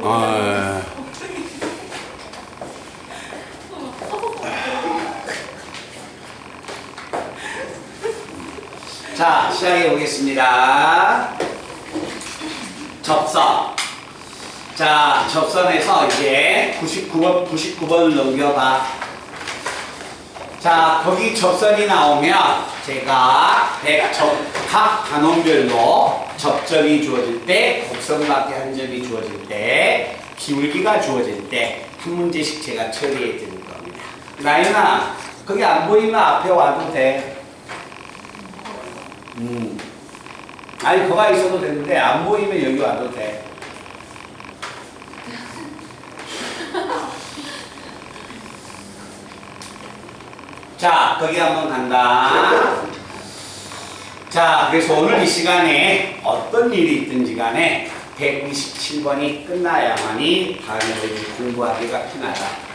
아, 자, 시작해 보겠습니다. 접선. 자, 접선에서 이제 99번을 넘겨봐. 자, 거기 접선이 나오면 제가 각 단원별로 접점이 주어질 때, 곡선밖에 한 점이 주어질 때, 기울기가 주어질 때 한 문제씩 제가 처리해 드릴 겁니다. 나윤아, 거기 안 보이면 앞에 와도 돼. 아니, 거가 있어도 되는데 안 보이면 여기 와도 돼. 자, 거기 한번 간다. 자, 그래서 오늘 이 시간에 어떤 일이 있든지 간에 127번이 끝나야만이 다음에 공부하기가 편하다.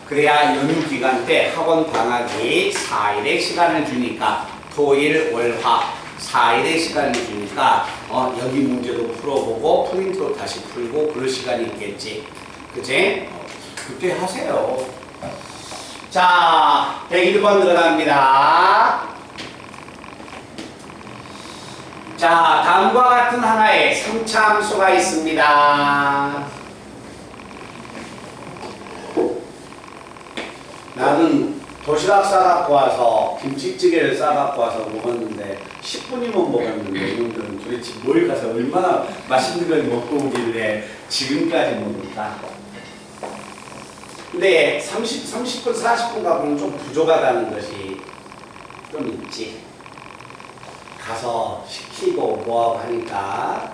그래야 연휴 기간 때 학원 방학이 4일의 시간을 주니까 토일, 월, 화 4일의 시간을 주니까 여기 문제도 풀어보고 프린트로 다시 풀고 그럴 시간이 있겠지. 그치? 그때 하세요. 자, 101번 들어갑니다. 자, 다음과 같은 하나의 3차 함수가 있습니다. 나는 도시락 싸갖고 와서 김치찌개를 싸갖고 와서 먹었는데 10분이면 먹었는데 이분들은 도대체 뭘 가서 얼마나 맛있는 걸 먹고 오길래 지금까지 먹을까? 근데 30분, 40분 가보면 좀 부족하다는 것이 좀 있지. 가서 시키고 뭐하고 하니까.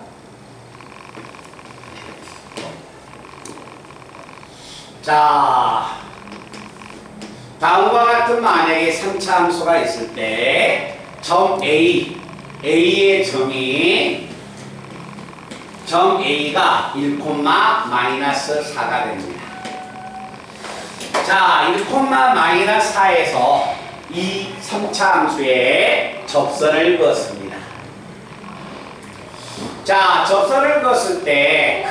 자, 다음과 같은 만약에 3차 함수가 있을 때 점 A, A의 점 A가 1,-4가 됩니다. 자, 1,-4에서 이 3차 함수에 접선을 그었습니다. 자, 접선을 그었을 때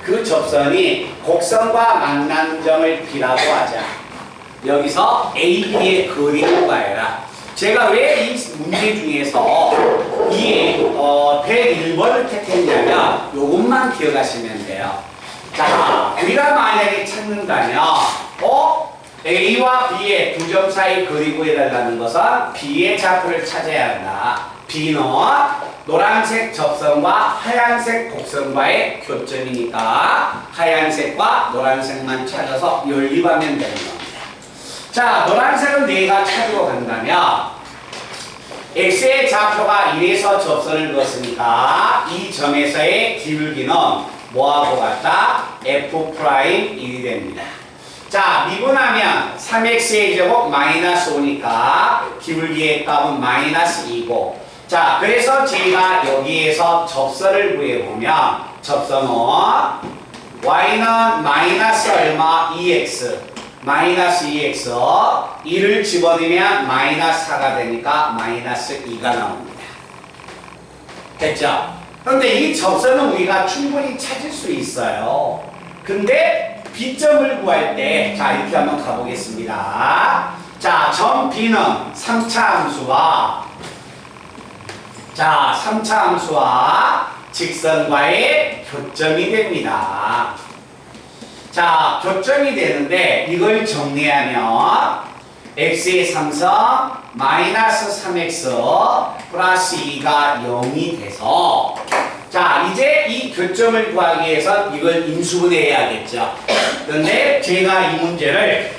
그 접선이 곡선과 만나는 점을 B라고 하자. 여기서 A, B의 거리를 구하여라. 제가 왜 이 문제 중에서 이 101번을 택했냐면 요것만 기억하시면 돼요. 자, 우리가 만약에 찾는다면 A와 B의 두 점 사이 거리 구해달라는 것은 B의 좌표를 찾아야 한다. B는 노란색 접선과 하얀색 곡선과의 교점이니까 하얀색과 노란색만 찾아서 연립하면 되는 겁니다. 자, 노란색은 내가 찾으러 간다면 X의 좌표가 1에서 접선을 그었으니까 이 점에서의 기울기는 뭐하고 같다? F'1이 됩니다. 자, 미분하면 3x의 제곱 마이너스 5니까 기울기의 값은 마이너스 2고, 자, 그래서 제가 여기에서 접선을 구해보면 접선은 y는 마이너스 얼마? 2x 마이너스 2x 1을 집어넣으면 마이너스 4가 되니까 마이너스 2가 나옵니다. 됐죠? 그런데 이 접선은 우리가 충분히 찾을 수 있어요. 근데 B점을 구할 때, 자, 이렇게 한번 가보겠습니다. 자, 점 B는 3차 함수와 직선과의 교점이 됩니다. 자, 교점이 되는데 이걸 정리하면 x의 3성 마이너스 3x 플러스 2가 0이 돼서, 자, 이제 이 교점을 구하기 위해서 이걸 인수분해해야겠죠. 그런데 제가 이 문제를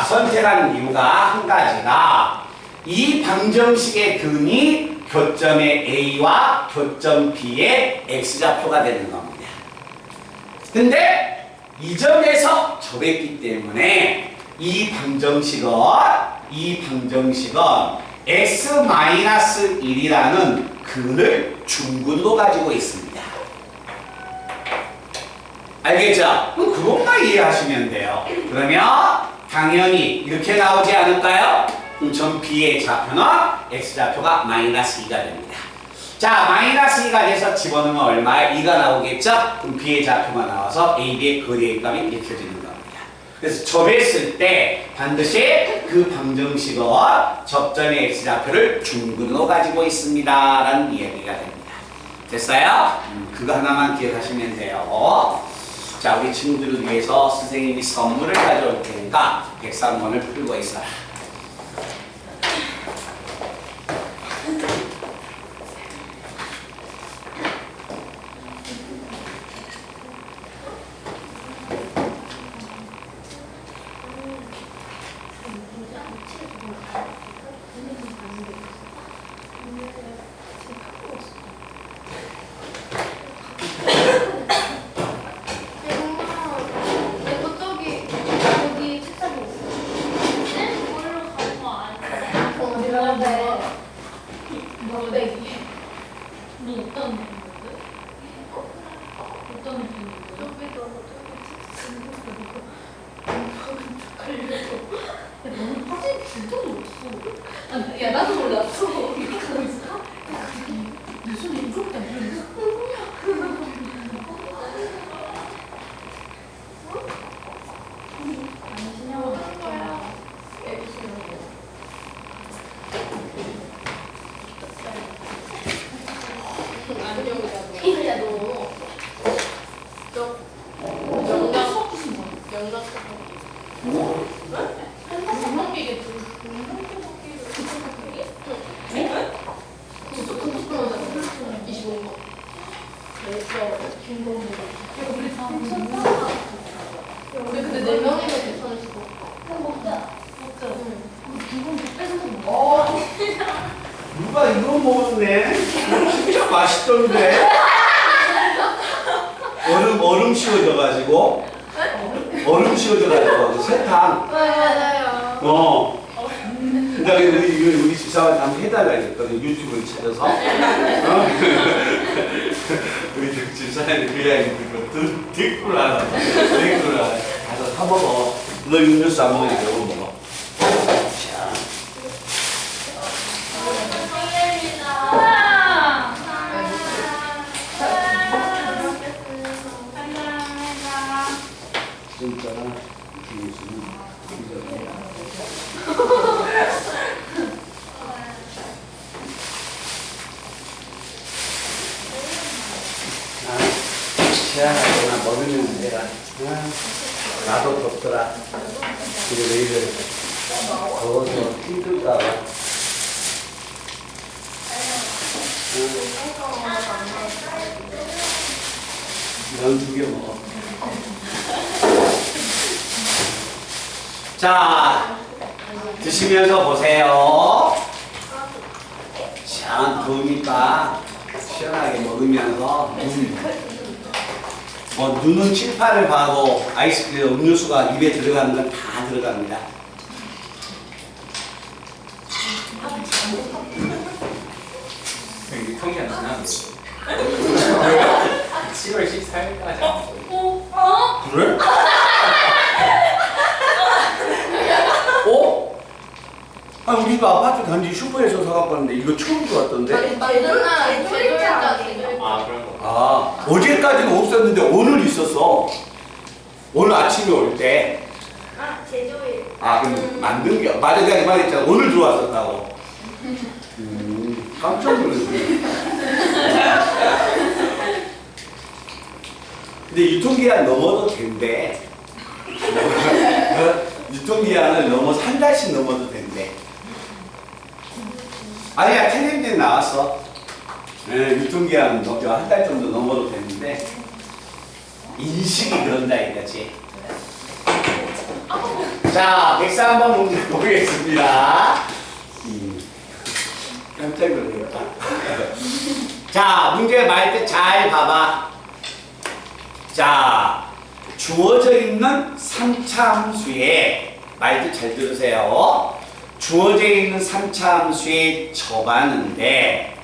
선택한 이유가 한 가지가 이 방정식의 근이 교점의 A와 교점 B의 X좌표가 되는 겁니다. 근데 이 점에서 접했기 때문에 이 방정식은 x-1이라는 근을 중근도 가지고 있습니다. 알겠죠? 그럼 그것만 이해하시면 돼요. 그러면 당연히 이렇게 나오지 않을까요? 점 B의 좌표는 X좌표가 마이너스 2가 됩니다. 자, 마이너스 2가 돼서 집어넣으면 얼마야? 2가 나오겠죠? 그럼 B의 좌표가 나와서 AB의 거리의 값이 읽혀지는 겁니다. 그래서 접했을 때 반드시 그 방정식은 접전의 X좌표를 중근으로 가지고 있습니다. 라는 이야기가 됩니다. 됐어요? 그거 하나만 기억하시면 돼요. 자, 우리 친구들을 위해서 선생님이 선물을 가져올 테니까 103번을 풀고 있어라. 야, 나도 몰랐어. 무슨 일부러 때문에? 우리 근데 4명이면 괜찮을 수도 있고. 먹자. 누가 이거 먹었네? 진짜 맛있던데? 얼음 씌워져가지고 설탕. 맞아요. 그다음에 우리 집사람한테 한번 해달라 했거든. 유튜브를 찾아서. 우리 집사람이 그냥 댓글 하나 가서 사 먹어. 너 음료수 안 먹으니까 이거 먹어. 진짜 음료수는 시원하구나. 먹으면 내가 나도 덥더라. 이게 왜 이래? 더워서 힘들까 봐. 넌 2개 먹어. 자, 드시면서 보세요. 참 더우니까 시원하게 먹으면서 눈은 칠판을 봐도 아이스크림 음료수가 입에 들어가는 건 다 들어갑니다. 유통기한 지나면 10월 14일까지. 그래? 어? 아, 우리도 아파트 단지 슈퍼에서 사갖고 왔는데 이거 처음 들어왔던데? 아, 그런 거. 아, 어제까지는 없었는데 오늘 있었어. 오늘 아침에 올 때. 제조일. 아, 그럼 만든 게 맞아, 내가 이 말했잖아. 오늘 들어왔었다고. 깜짝 놀랐네. 근데 유통기한 넘어도 된대. 유통기한을 넘어서 한 달씩 넘어도 된대. 아니야, 텔레비전에 나왔어. 유통기한 한 달 정도 넘어도 되는데 인식이 그런다 이거지. 자, 103번 문제 보겠습니다. 깜짝 놀랐다. 자, 문제 말 때 잘 봐봐. 자, 주어져 있는 3차 함수에 말뜻 잘 들으세요. 주어져 있는 3차 함수에 접하는데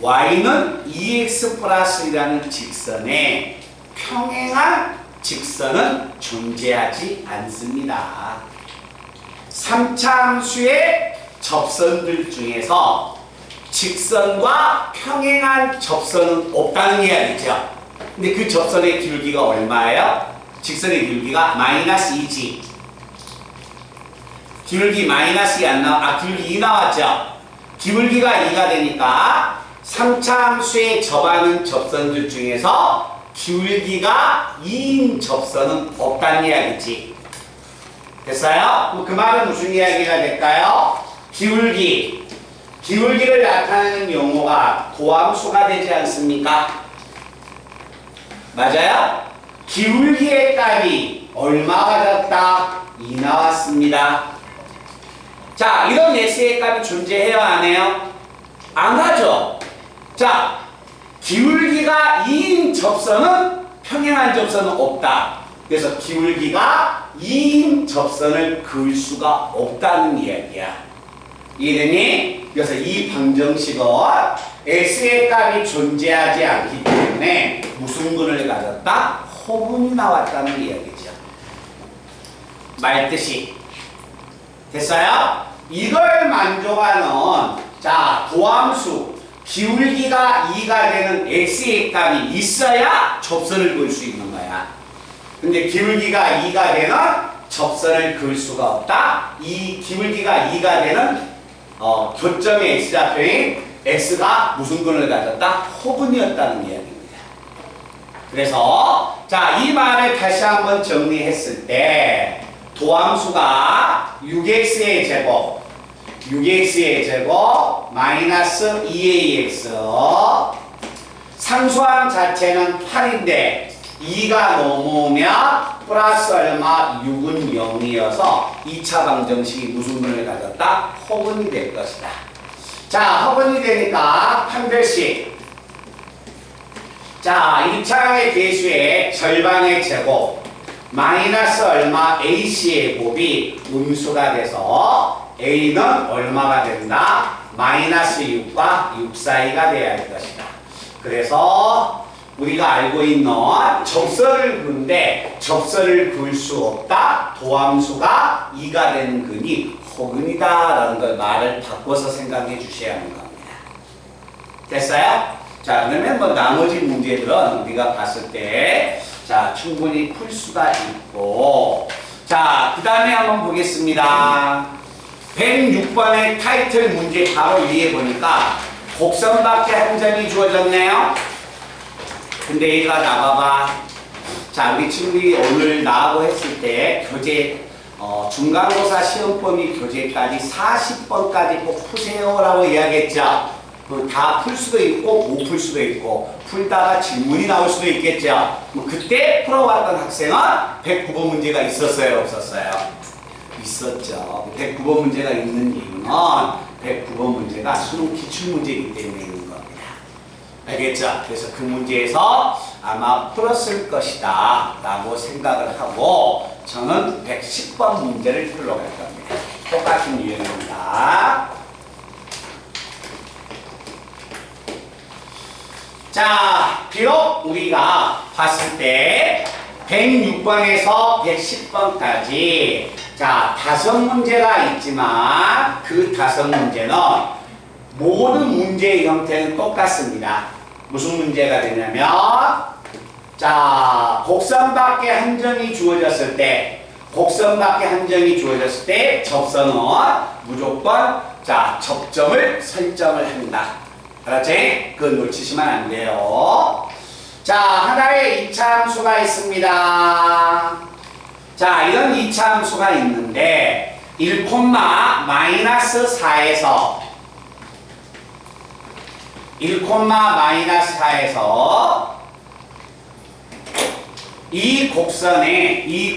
y는 2x 플러스 1이라는 직선에 평행한 직선은 존재하지 않습니다. 3차 함수의 접선들 중에서 직선과 평행한 접선은 없다는 이야기죠. 근데 그 접선의 기울기가 얼마예요? 직선의 기울기가 마이너스 2지. 기울기 마이너스 2 안 나와, 기울기 2 나왔죠? 기울기가 2가 되니까 3차 함수에 접하는 접선들 중에서 기울기가 2인 접선은 없다는 이야기지. 됐어요? 그 말은 무슨 이야기가 될까요? 기울기를 나타내는 용어가 도함수가 되지 않습니까? 맞아요? 기울기의 값이 얼마가 같다? 2 나왔습니다. 자, 이런 x의 값이 존재해요, 안 해요? 안 하죠? 자, 기울기가 2인 접선은 평행한 접선은 없다. 그래서 기울기가 2인 접선을 그을 수가 없다는 이야기야. 이해되니? 그래서 이 방정식은 x의 값이 존재하지 않기 때문에 무슨 근을 가졌다? 호분이 나왔다는 이야기죠. 말뜻이 됐어요? 이걸 만족하는 자 도함수 기울기가 2가 되는 x의 값이 있어야 접선을 그을 수 있는 거야. 근데 기울기가 2가 되는 접선을 그을 수가 없다. 이 기울기가 2가 되는 교점의 x좌표인 x가 무슨 근을 가졌다? 호분이었다는 이야기입니다. 그래서 자, 이 말을 다시 한번 정리했을 때 도함수가 6x의 제곱 마이너스 2ax 상수함 자체는 8인데 2가 넘어오면 플러스 얼마 6은 0이어서 2차 방정식이 무슨 근을 가졌다? 호분이 될 것이다. 자, 호분이 되니까 판별식 자, 1차의 계수의 절반의 제곱 마이너스 얼마 ac의 곱이 음수가 돼서 a는 얼마가 된다? 마이너스 6과 6 사이가 돼야 할 것이다. 그래서 우리가 알고 있는 접선을 그는데 접선을 그을 수 없다. 도함수가 2가 되는 근이 호근이다 라는 걸 말을 바꿔서 생각해 주셔야 하는 겁니다. 됐어요? 자, 그러면 뭐 나머지 문제들은 우리가 봤을 때 자, 충분히 풀 수가 있고 자, 그 다음에 한번 보겠습니다. 106번의 타이틀 문제 바로 위에 보니까 곡선밖에 한 점이 주어졌네요. 근데 얘가 나와봐. 자, 우리 친구들이 오늘 나하고 했을 때 교재 중간고사 시험범위 교재까지 40번까지 꼭 푸세요라고 이야기했죠. 다 풀 수도 있고 못 풀 수도 있고 풀다가 질문이 나올 수도 있겠죠. 그때 풀어왔던 학생은 109번 문제가 있었어요, 없었어요? 있었죠. 109번 문제가 있는 이유는 109번 문제가 수능 기출문제이기 때문에 있는 겁니다. 알겠죠? 그래서 그 문제에서 아마 풀었을 것이다 라고 생각을 하고 저는 110번 문제를 풀러 갈 겁니다. 똑같은 유형입니다. 자, 비록 우리가 봤을 때 106번에서 110번까지 자, 5문제가 있지만 그 5문제는 모든 문제의 형태는 똑같습니다. 무슨 문제가 되냐면 자, 곡선밖에 한 점이 주어졌을 때 접선은 무조건 자, 접점을 설정을 한다. 알았지? 그건 놓치시면 안 돼요. 자, 하나의 2차 함수가 있습니다. 자, 이런 2차 함수가 있는데 1,-4에서 이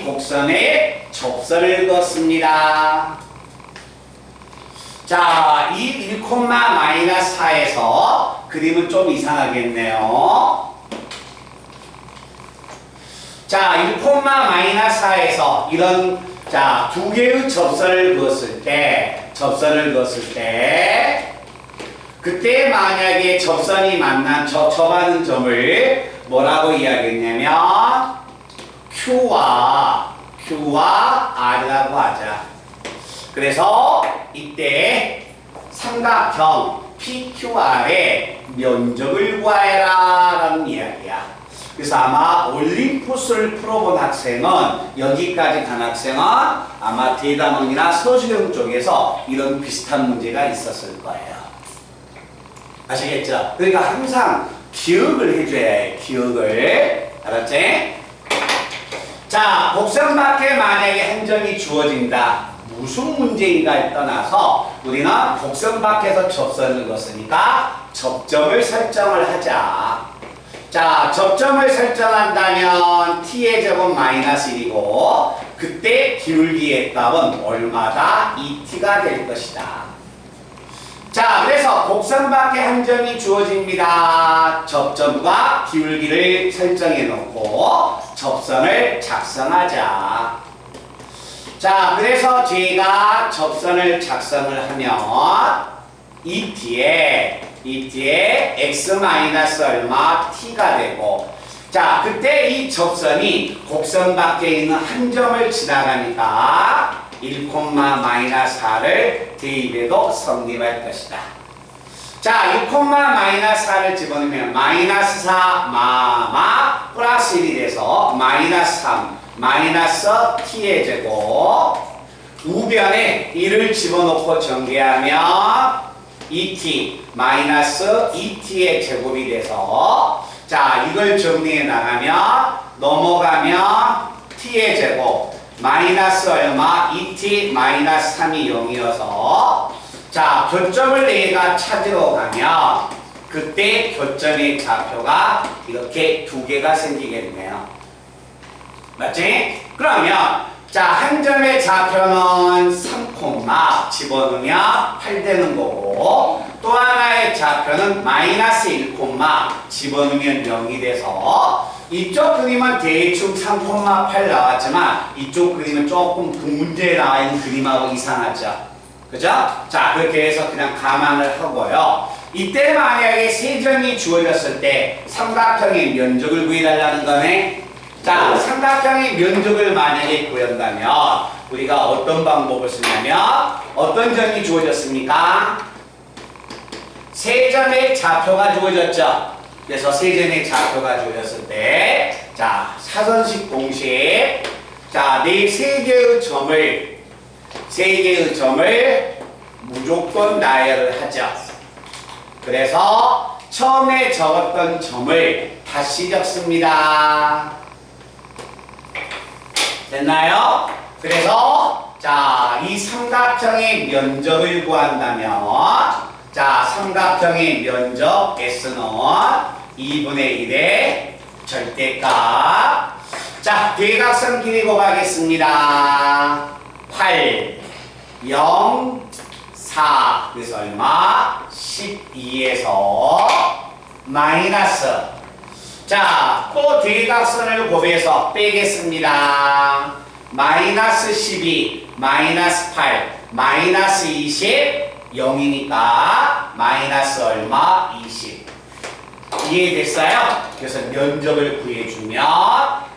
곡선에 접선을 그었습니다. 자, 이 1,-4에서 그림은 좀 이상하겠네요. 자, 1,-4에서 이런 자, 두 개의 접선을 그었을 때 그때 만약에 접선이 만난 접하는 점을 뭐라고 이야기했냐면 Q와 R이라고 하자. 그래서 이때 삼각형 PQR의 면적을 구하여라 라는 이야기야. 그래서 아마 올림푸스를 풀어본 학생은 여기까지 간 학생은 아마 대담원이나 서술형 쪽에서 이런 비슷한 문제가 있었을 거예요. 아시겠죠? 그러니까 항상 기억을 해줘야 해. 기억을. 알았지? 자, 곡선 밖에 만약에 한 점이 주어진다. 무슨 문제인가를 떠나서 우리는 곡선 밖에서 접선을 그었으니까 접점을 설정을 하자. 자, 접점을 설정한다면 t의 제곱 마이너스 1이고 그때 기울기의 값은 얼마다? 2t가 될 것이다. 자, 그래서 곡선 밖에 한 점이 주어집니다. 접점과 기울기를 설정해 놓고 접선을 작성하자. 자, 그래서 제가 접선을 작성을 하면 ET에 x 마이너스 얼마 t가 되고 자, 그때 이 접선이 곡선 밖에 있는 한 점을 지나가니까 1,-4를 대입해도 성립할 것이다. 자, 6,-4를 집어넣으면 마이너스 4 플러스 1이 돼서 마이너스 3 마이너스 t의 제곱 우변에 1을 집어넣고 전개하면 2t 마이너스 2t의 제곱이 돼서 자, 이걸 정리해 나가면 넘어가면 t의 제곱 마이너스 얼마? 2t 마이너스 3이 0이어서 자, 교점을 내가 찾으러 가면 그때 교점의 좌표가 이렇게 두 개가 생기겠네요. 맞지? 그러면 자, 한 점의 좌표는 3, 집어넣으면 8 되는 거고 또 하나의 좌표는 마이너스 1, 집어넣으면 0이 돼서 이쪽 그림은 대충 3,8 나왔지만 이쪽 그림은 조금 그 문제에 나와 있는 그림하고 이상하죠. 그죠? 자, 그렇게 해서 그냥 감안을 하고요. 이때 만약에 세 점이 주어졌을 때 삼각형의 면적을 구해달라는 거네. 자, 삼각형의 면적을 만약에 구한다면 우리가 어떤 방법을 쓰냐면 어떤 점이 주어졌습니까? 세 점의 좌표가 주어졌죠. 그래서 세 점의 좌표가 주어졌을 때 자, 사선식 공식 자, 네 세 개의 점을 무조건 나열을 하죠. 그래서 처음에 적었던 점을 다시 적습니다. 됐나요? 그래서 자, 이 삼각형의 면적을 구한다면 자, 삼각형의 면적 S는 2분의 1의 절대값. 자, 대각선 길이 곱하겠습니다. 8, 0, 4. 그래서 얼마? 12에서 마이너스. 자, 또 대각선을 곱해서 빼겠습니다. 마이너스 12, 마이너스 8, 마이너스 20, 0이니까 마이너스 얼마? 20. 이해됐어요? 그래서 면적을 구해주면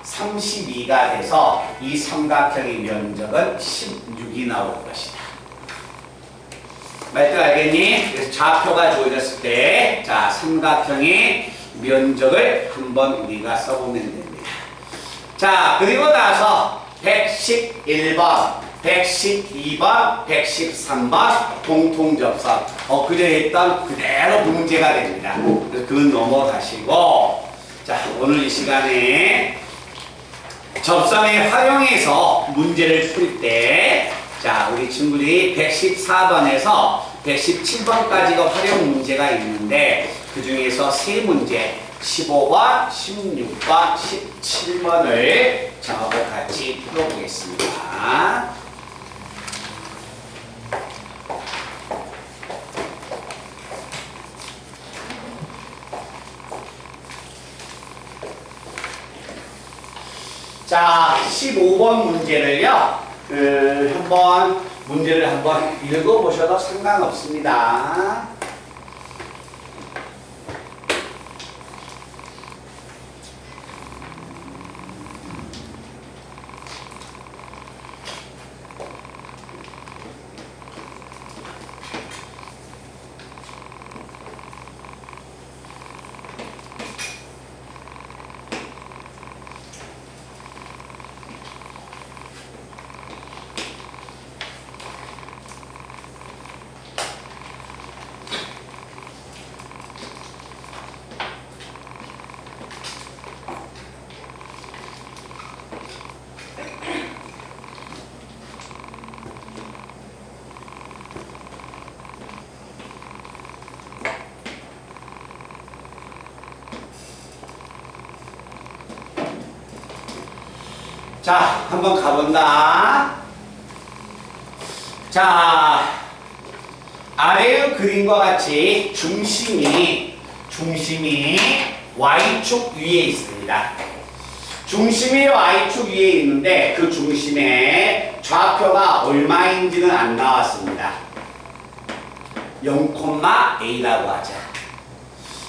32가 돼서 이 삼각형의 면적은 16이 나올 것이다. 말뜻 알겠니? 그래서 좌표가 주어졌을 때 자, 삼각형의 면적을 한번 우리가 써보면 됩니다. 자, 그리고 나서 111번, 112번, 113번 공통접선. 그저 했던 그대로 문제가 됩니다. 그래서 그건 넘어가시고 자, 오늘 이 시간에 접선을 활용해서 문제를 풀 때 자, 우리 친구들이 114번에서 117번까지가 활용 문제가 있는데 그 중에서 세 문제 15번, 16번, 17번을 저하고 같이 풀어보겠습니다. 자, 15번 문제를요. 문제를 한번 읽어보셔도 상관없습니다. 자, 한번 가본다. 자, 아래의 그림과 같이 중심이 Y축 위에 있습니다. 중심이 Y축 위에 있는데 그 중심의 좌표가 얼마인지는 안 나왔습니다. 0,A라고 하자.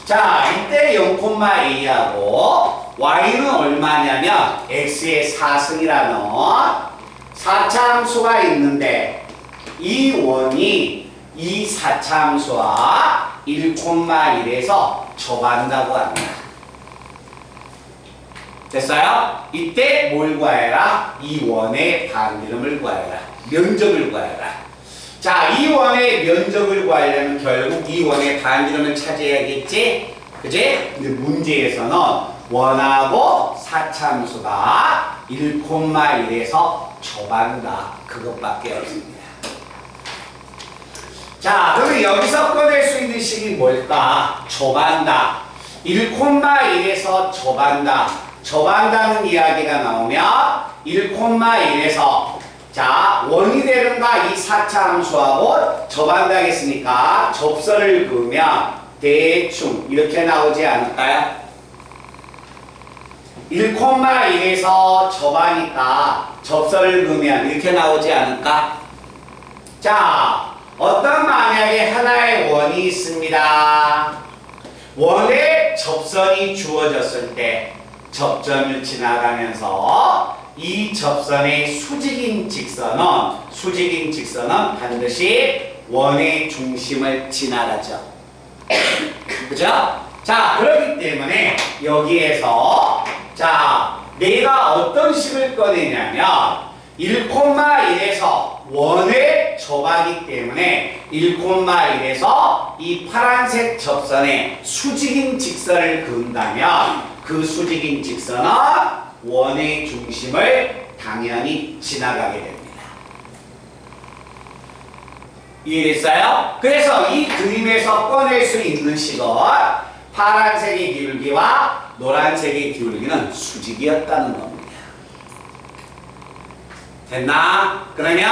자, 이때 0,A하고 Y는 얼마냐면 X의 4승이라는 4차함수가 있는데 이 원이 이 4차함수와 1,1에서 접한다고 합니다. 됐어요? 이때 뭘 구하여라? 이 원의 반지름을 구하여라. 면적을 구하여라. 자, 이 원의 면적을 구하려면 결국 이 원의 반지름을 찾아야겠지? 그지? 근데 문제에서는 원하고 4차함수가 1,1에서 접한다. 그것밖에 없습니다. 자, 그러면 여기서 꺼낼 수 있는 식이 뭘까? 접한다. 1,1에서 접한다. 접한다는 이야기가 나오면 1,1에서 자, 원이 되는가 이 4차 함수하고 접한다 했으니까 접선을 그으면 대충 이렇게 나오지 않을까요? 1,1에서 접하니까 접선을 그으면 이렇게 나오지 않을까? 자, 어떤 만약에 하나의 원이 있습니다. 원에 접선이 주어졌을 때 접점을 지나가면서 이 접선의 수직인 직선은 반드시 원의 중심을 지나가죠. 그죠? 자, 그렇기 때문에 여기에서 자, 내가 어떤 식을 꺼내냐면 1,1에서 원에 접하기 때문에 1,1에서 이 파란색 접선에 수직인 직선을 그은다면 그 수직인 직선은 원의 중심을 당연히 지나가게 됩니다. 이해됐어요? 그래서 이 그림에서 꺼낼 수 있는 식은 파란색의 기울기와 노란색의 기울기는 수직이었다는 겁니다. 됐나? 그러면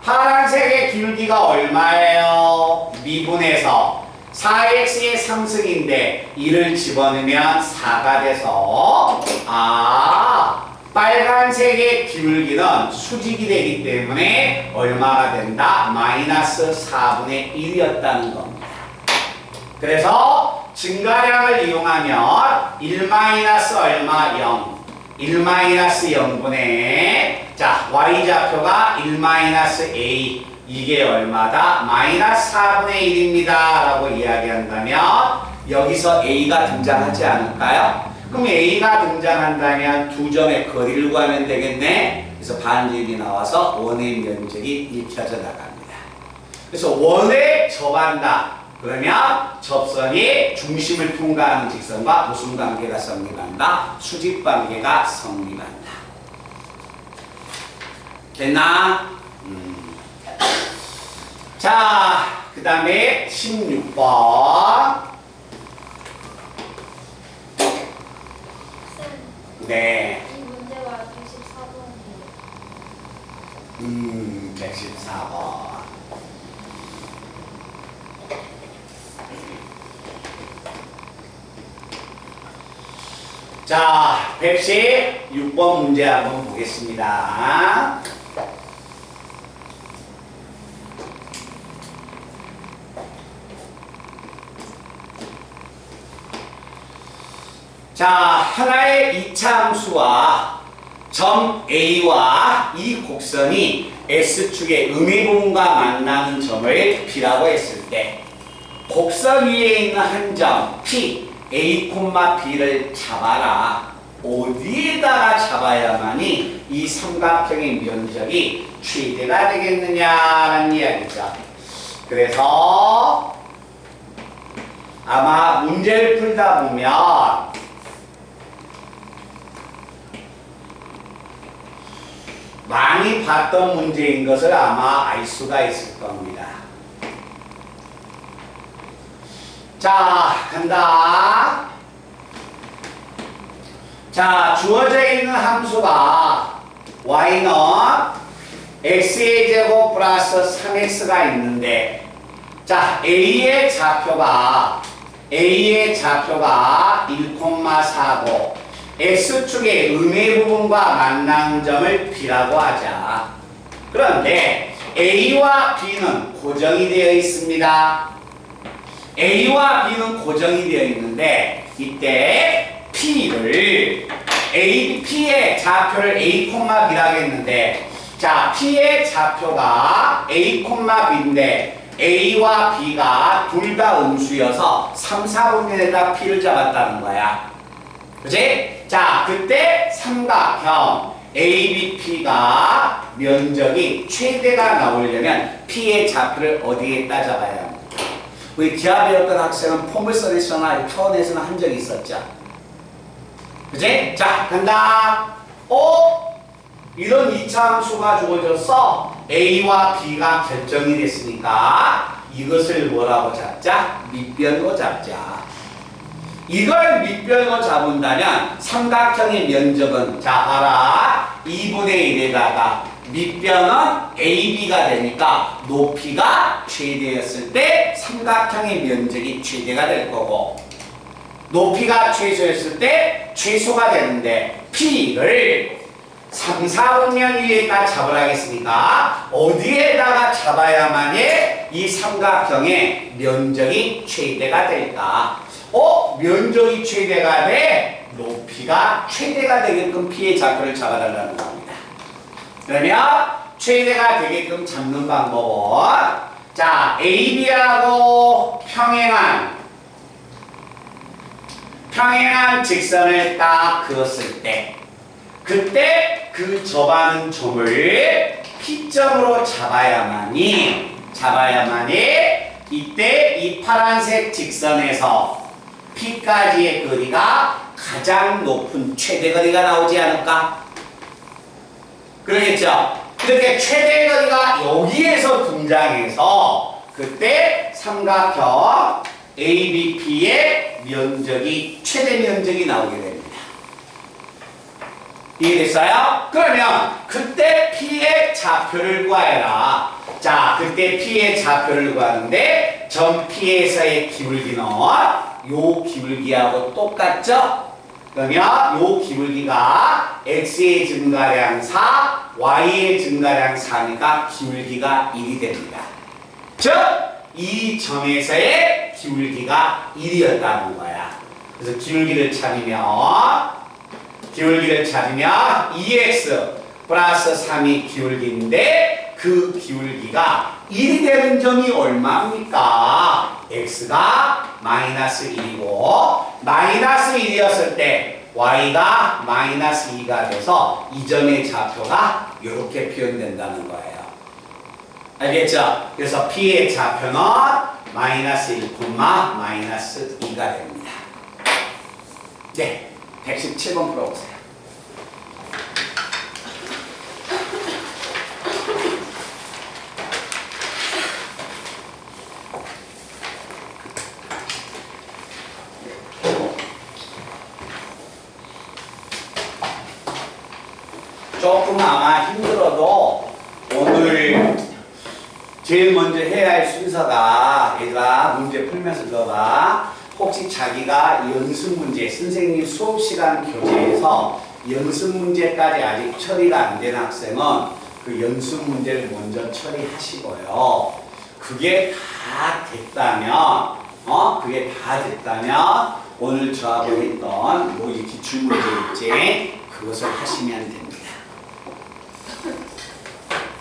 파란색의 기울기가 얼마예요? 미분해서 4x의 3승인데 1을 집어넣으면 4가 돼서 빨간색의 기울기는 수직이 되기 때문에 얼마가 된다? 마이너스 4분의 1이었다는 겁니다. 그래서 증가량을 이용하면 1 마이너스 얼마? 0 1 마이너스 0분의 자, y좌표가 1 마이너스 a 이게 얼마다? 마이너스 4분의 1입니다 라고 이야기한다면 여기서 a가 등장하지 않을까요? 그럼 a가 등장한다면 두 점의 거리를 구하면 되겠네. 그래서 반지름이 나와서 원의 면적이 입혀져 나갑니다. 그래서 원에 접한다. 그러면 접선이 중심을 통과하는 직선과 무슨 관계가 성립한다? 수직 관계가 성립한다. 됐나? 자, 그 다음에 16번. 네. 이 문제가 114번이에요. 114번. 자, 116번 문제 한번 보겠습니다. 자, 하나의 2차 함수와 점 A와 이 곡선이 S축의 음위부분과 만나는 점을 P라고 했을 때 곡선 위에 있는 한 점 P, A, B를 잡아라. 어디에다가 잡아야만이 이 삼각형의 면적이 최대가 되겠느냐라는 이야기죠. 그래서 아마 문제를 풀다 보면 많이 봤던 문제인 것을 아마 알 수가 있을 겁니다. 자, 간다. 자, 주어져 있는 함수가 y는 x의 제곱 플러스 3x가 있는데 자 a의 좌표가 1,4고 x축의 음의 부분과 만나는 점을 B라고 하자. 그런데 A와 B는 고정이 되어 있습니다. A와 B는 고정이 되어 있는데 이때 P를 P의 좌표를 A, B라고 했는데 자 P의 좌표가 A, B인데 A와 B가 둘 다 음수여서 3, 4분면에다 P를 잡았다는 거야. 그치? 자, 그때 삼각형 ABP가 면적이 최대가 나오려면 P의 좌표를 어디에다 잡아야 합니까? 우리 기하 배웠던 학생은 포물선에서나 타원에서나 한 적이 있었죠. 그치? 자, 간다. 이런 이차함수가 주어져서 A와 B가 결정이 됐으니까 이것을 뭐라고 잡자? 밑변으로 잡자. 이걸 밑변으로 잡은다면 삼각형의 면적은 자 봐라 2분의 1에다가 밑변은 AB가 되니까 높이가 최대였을 때 삼각형의 면적이 최대가 될 거고 높이가 최소였을 때 최소가 되는데 P를 3, 4분면 위에다 잡으라 했으니까 어디에다가 잡아야만이 이 삼각형의 면적이 최대가 될까? 면적이 최대가 돼 높이가 최대가 되게끔 P의 좌표를 잡아달라는 겁니다. 그러면 최대가 되게끔 잡는 방법은 자 AB하고 평행한 직선을 딱 그었을 때 그때 그 접하는 점을 P점으로 잡아야만이 이때 이 파란색 직선에서 P까지의 거리가 가장 높은 최대 거리가 나오지 않을까? 그러겠죠? 이렇게 최대 거리가 여기에서 등장해서 그때 삼각형 ABP의 면적이 최대 면적이 나오게 됩니다. 이해됐어요? 그러면 그때 P의 좌표를 구하여라. 자, 그때 P의 좌표를 구하는데 점 P에서의 기울기는 요 기울기하고 똑같죠? 그러면 요 기울기가 x의 증가량 4, y의 증가량 4니까 기울기가 1이 됩니다. 즉, 이 점에서의 기울기가 1이었다는 거야. 그래서 기울기를 찾으면 2x 플러스 3이 기울기인데 그 기울기가 1이 되는 점이 얼마입니까? x가 마이너스 1이고 마이너스 1이었을 때 y가 마이너스 2가 돼서 이 점의 좌표가 이렇게 표현된다는 거예요. 알겠죠? 그래서 P의 좌표는 마이너스 1, 마이너스 2가 됩니다. 네, 117번 풀어보세요. 조금 아마 힘들어도 오늘 제일 먼저 해야 할 순서가 얘들아 문제 풀면서 들어봐. 혹시 자기가 연습 문제 선생님 수업 시간 교재에서 연습 문제까지 아직 처리가 안 된 학생은 그 연습 문제를 먼저 처리하시고요. 그게 다 됐다면 오늘 저하고 했던 뭐 이 기출문제 있지 그것을 하시면 됩니다.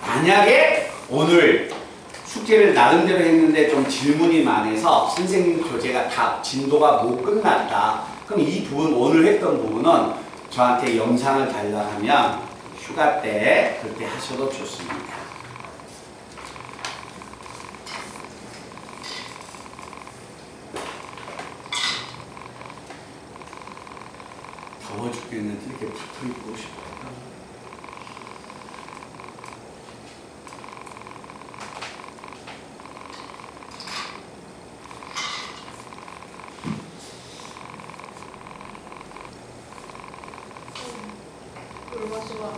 만약에 오늘 숙제를 나름대로 했는데 좀 질문이 많아서 선생님 교재가 다 진도가 못 끝났다. 그럼 이 부분 오늘 했던 부분은 저한테 영상을 달라 하면 휴가 때 그렇게 하셔도 좋습니다. 더워 죽겠는데 이렇게 붙어 있고 싶어요. 얼마 시간?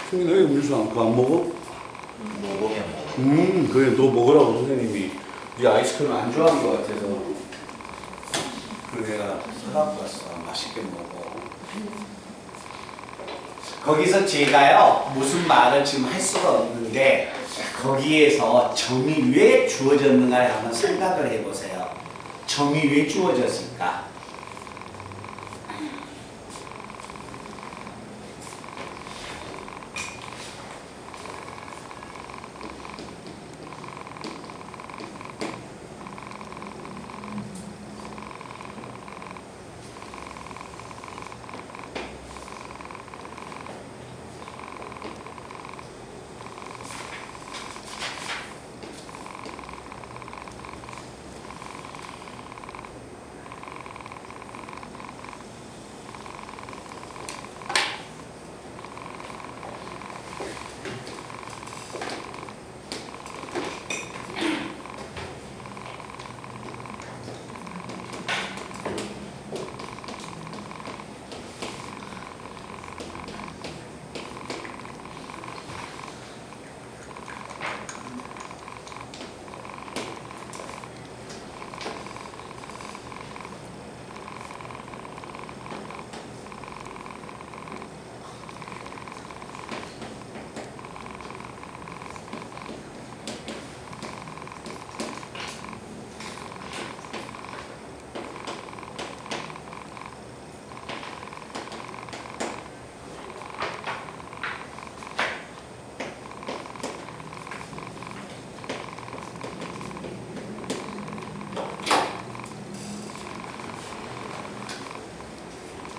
승민아 왜 음료수 안 먹어? 먹으면 먹어. 그래 너 먹으라고 선생님이 네 아이스크림 안 좋아하는 것 같아서 그래 내가 사갖고 왔어. 맛있게 먹어. 거기서 제가요 무슨 말을 지금 할 수가 없는데 거기에서 점이 왜 주어졌는가를 한번 생각을 해보세요. 점이 왜 주어졌을까?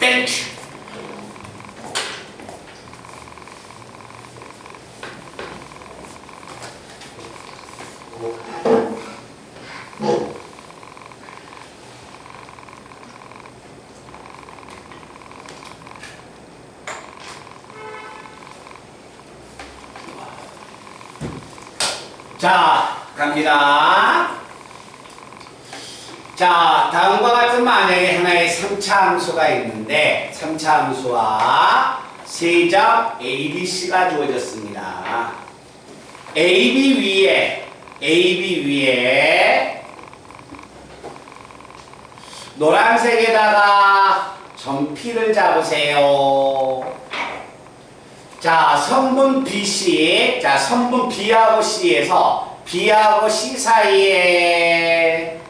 땡큐. 자, 갑니다. 자, 다음과 같은 만약에 하나의 3차 함수가 있는데 3차 함수와 세점 ABC가 주어졌습니다. AB 위에 노란색에다가 점 P를 잡으세요. 자, 성분 BC, 자, 성분 B하고 C에서 B하고 C 사이에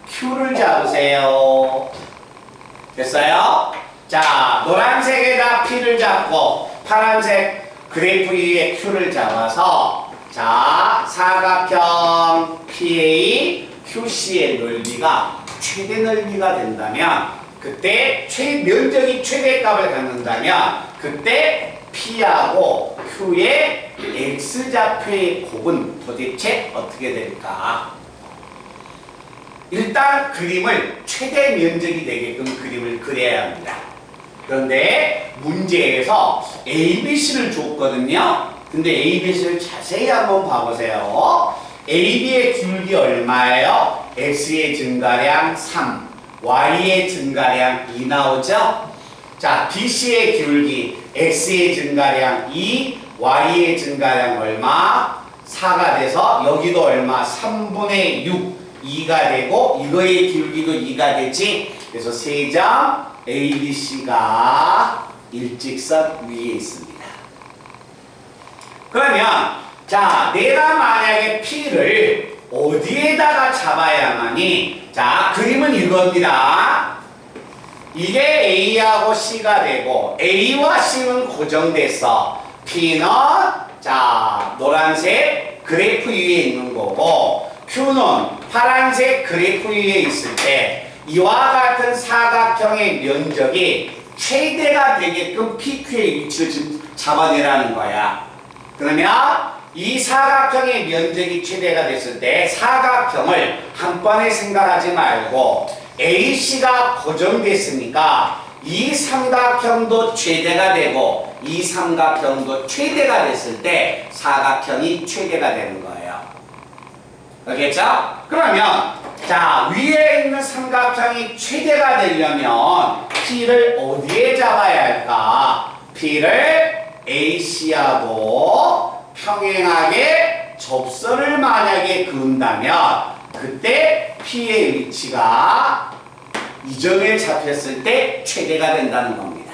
Q를 잡으세요. 됐어요? 자, 노란색에다 P를 잡고 파란색 그래프 위에 Q를 잡아서 자, 사각형 PA, QC의 넓이가 최대 넓이가 된다면 그때 면적이 최대값을 갖는다면 그때 P하고 Q의 X좌표의 곱은 도대체 어떻게 될까? 일단 그림을 최대 면적이 되게끔 그림을 그려야 합니다. 그런데 문제에서 ABC를 줬거든요. 근데 ABC를 자세히 한번 봐보세요. AB의 기울기 얼마예요? X의 증가량 3, Y의 증가량 2 나오죠? 자, BC의 기울기 X의 증가량 2, Y의 증가량 얼마? 4가 돼서 여기도 얼마? 3분의 6, 2가 되고 이거의 기울기도 2가 되지. 그래서 세점 ABC가 일직선 위에 있습니다. 그러면 자, 내가 만약에 P를 어디에다가 잡아야만이 자, 그림은 이겁니다. 이게 A하고 C가 되고 A와 C는 고정됐어. P는 자, 노란색 그래프 위에 있는 거고 Q는 파란색 그래프 위에 있을 때 이와 같은 사각형의 면적이 최대가 되게끔 PQ의 위치를 지금 잡아내라는 거야. 그러면 이 사각형의 면적이 최대가 됐을 때 사각형을 한 번에 생각하지 말고 AC가 고정됐으니까 이 삼각형도 최대가 되고 이 삼각형도 최대가 됐을 때 사각형이 최대가 되는 거예요. 알겠죠? 그러면 자, 위에 있는 삼각형이 최대가 되려면 P를 어디에 잡아야 할까? P를 AC하고 평행하게 접선을 만약에 그은다면 그때 P의 위치가 이 점에 잡혔을 때 최대가 된다는 겁니다.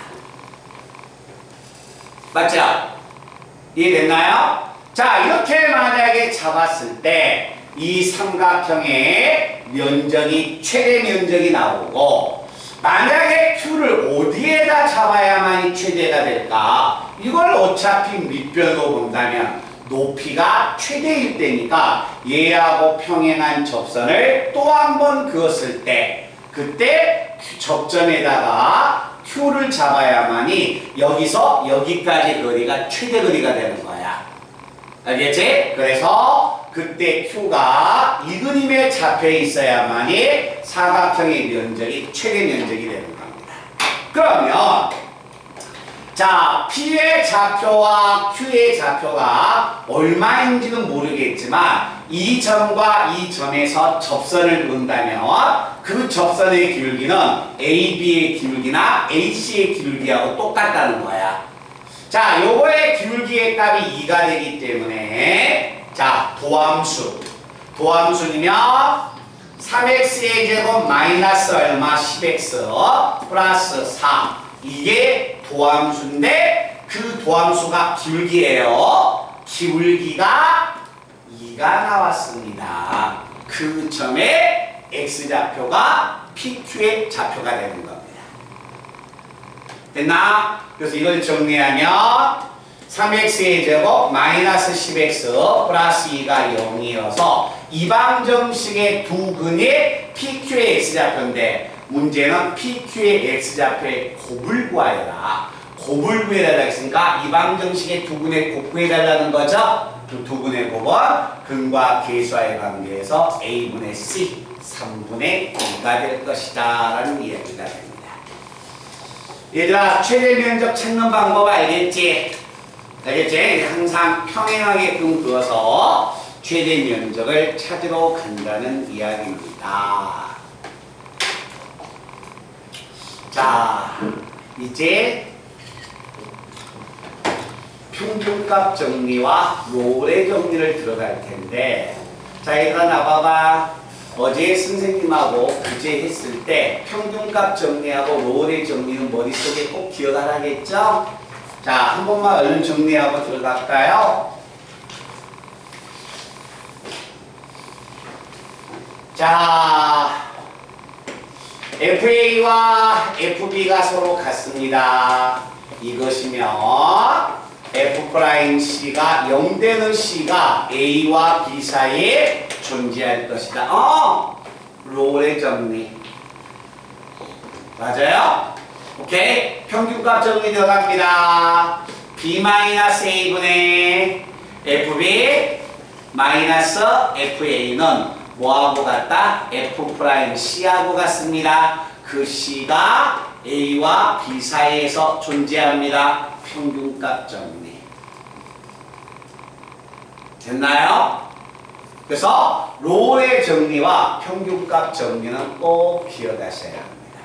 맞죠? 이해됐나요? 자, 이렇게 만약에 잡았을 때 이 삼각형의 면적이 최대 면적이 나오고 만약에 Q를 어디에다 잡아야만이 최대가 될까? 이걸 어차피 밑변으로 본다면 높이가 최대일 때니까 얘하고 평행한 접선을 또 한 번 그었을 때 그때 접점에다가 Q를 잡아야만이 여기서 여기까지 거리가 최대 거리가 되는 거야. 알겠지? 그래서 그때 Q가 이 그림에 잡혀 있어야만이 사각형의 면적이 최대 면적이 되는 겁니다. 그러면 자, P의 좌표와 Q의 좌표가 얼마인지는 모르겠지만 이 점과 이 점에서 접선을 그은다면 그 접선의 기울기는 AB의 기울기나 AC의 기울기하고 똑같다는 거야. 자, 요거의 기울기의 값이 2가 되기 때문에 자, 도함수이면 3x의 제곱 마이너스 얼마 10x 플러스 4 이게 도함수인데 그 도함수가 기울기예요. 기울기가 2가 나왔습니다. 그 점에 x좌표가 PQ의 좌표가 되는 겁니다. 됐나? 그래서 이걸 정리하면 3x의 제곱 마이너스 10x 플러스 2가 0이어서 이방정식의 두 근이 PQ의 x좌표인데 문제는 PQ의 x좌표의 곱을 구하여라. 곱을 구해달라 했으니까 이방정식의 두 근의 곱 구해달라는 거죠. 두 근의 곱은 근과 계수와의 관계에서 A분의 C 3분의 2가 될 것이다 라는 이야기가 됩니다. 얘들아, 최대 면적 찾는 방법 알겠지? 알겠지? 항상 평행하게끔 그어서 최대 면적을 찾으러 간다는 이야기입니다. 자, 이제 평균값 정리와 롤의 정리를 들어갈 텐데, 자, 얘들아 나봐봐. 어제 선생님하고 그제 했을 때 평균값 정리하고 롤의 정리는 머릿속에 꼭 기억하라겠죠? 자, 한 번만 얼른 정리하고 들어갈까요? 자, FA와 FB가 서로 같습니다. 이것이면 F'C가 0 되는 C가 A와 B 사이에 존재할 것이다. 롤의 정리. 맞아요? 오케이? 평균값 정리 들어갑니다. B-A분의 FB 마이너스 FA는 뭐하고 같다? F'C하고 같습니다. 그 C가 A와 B 사이에서 존재합니다. 평균값 정리. 됐나요? 그래서 롤의 정리와 평균값 정리는 꼭 기억하셔야 합니다.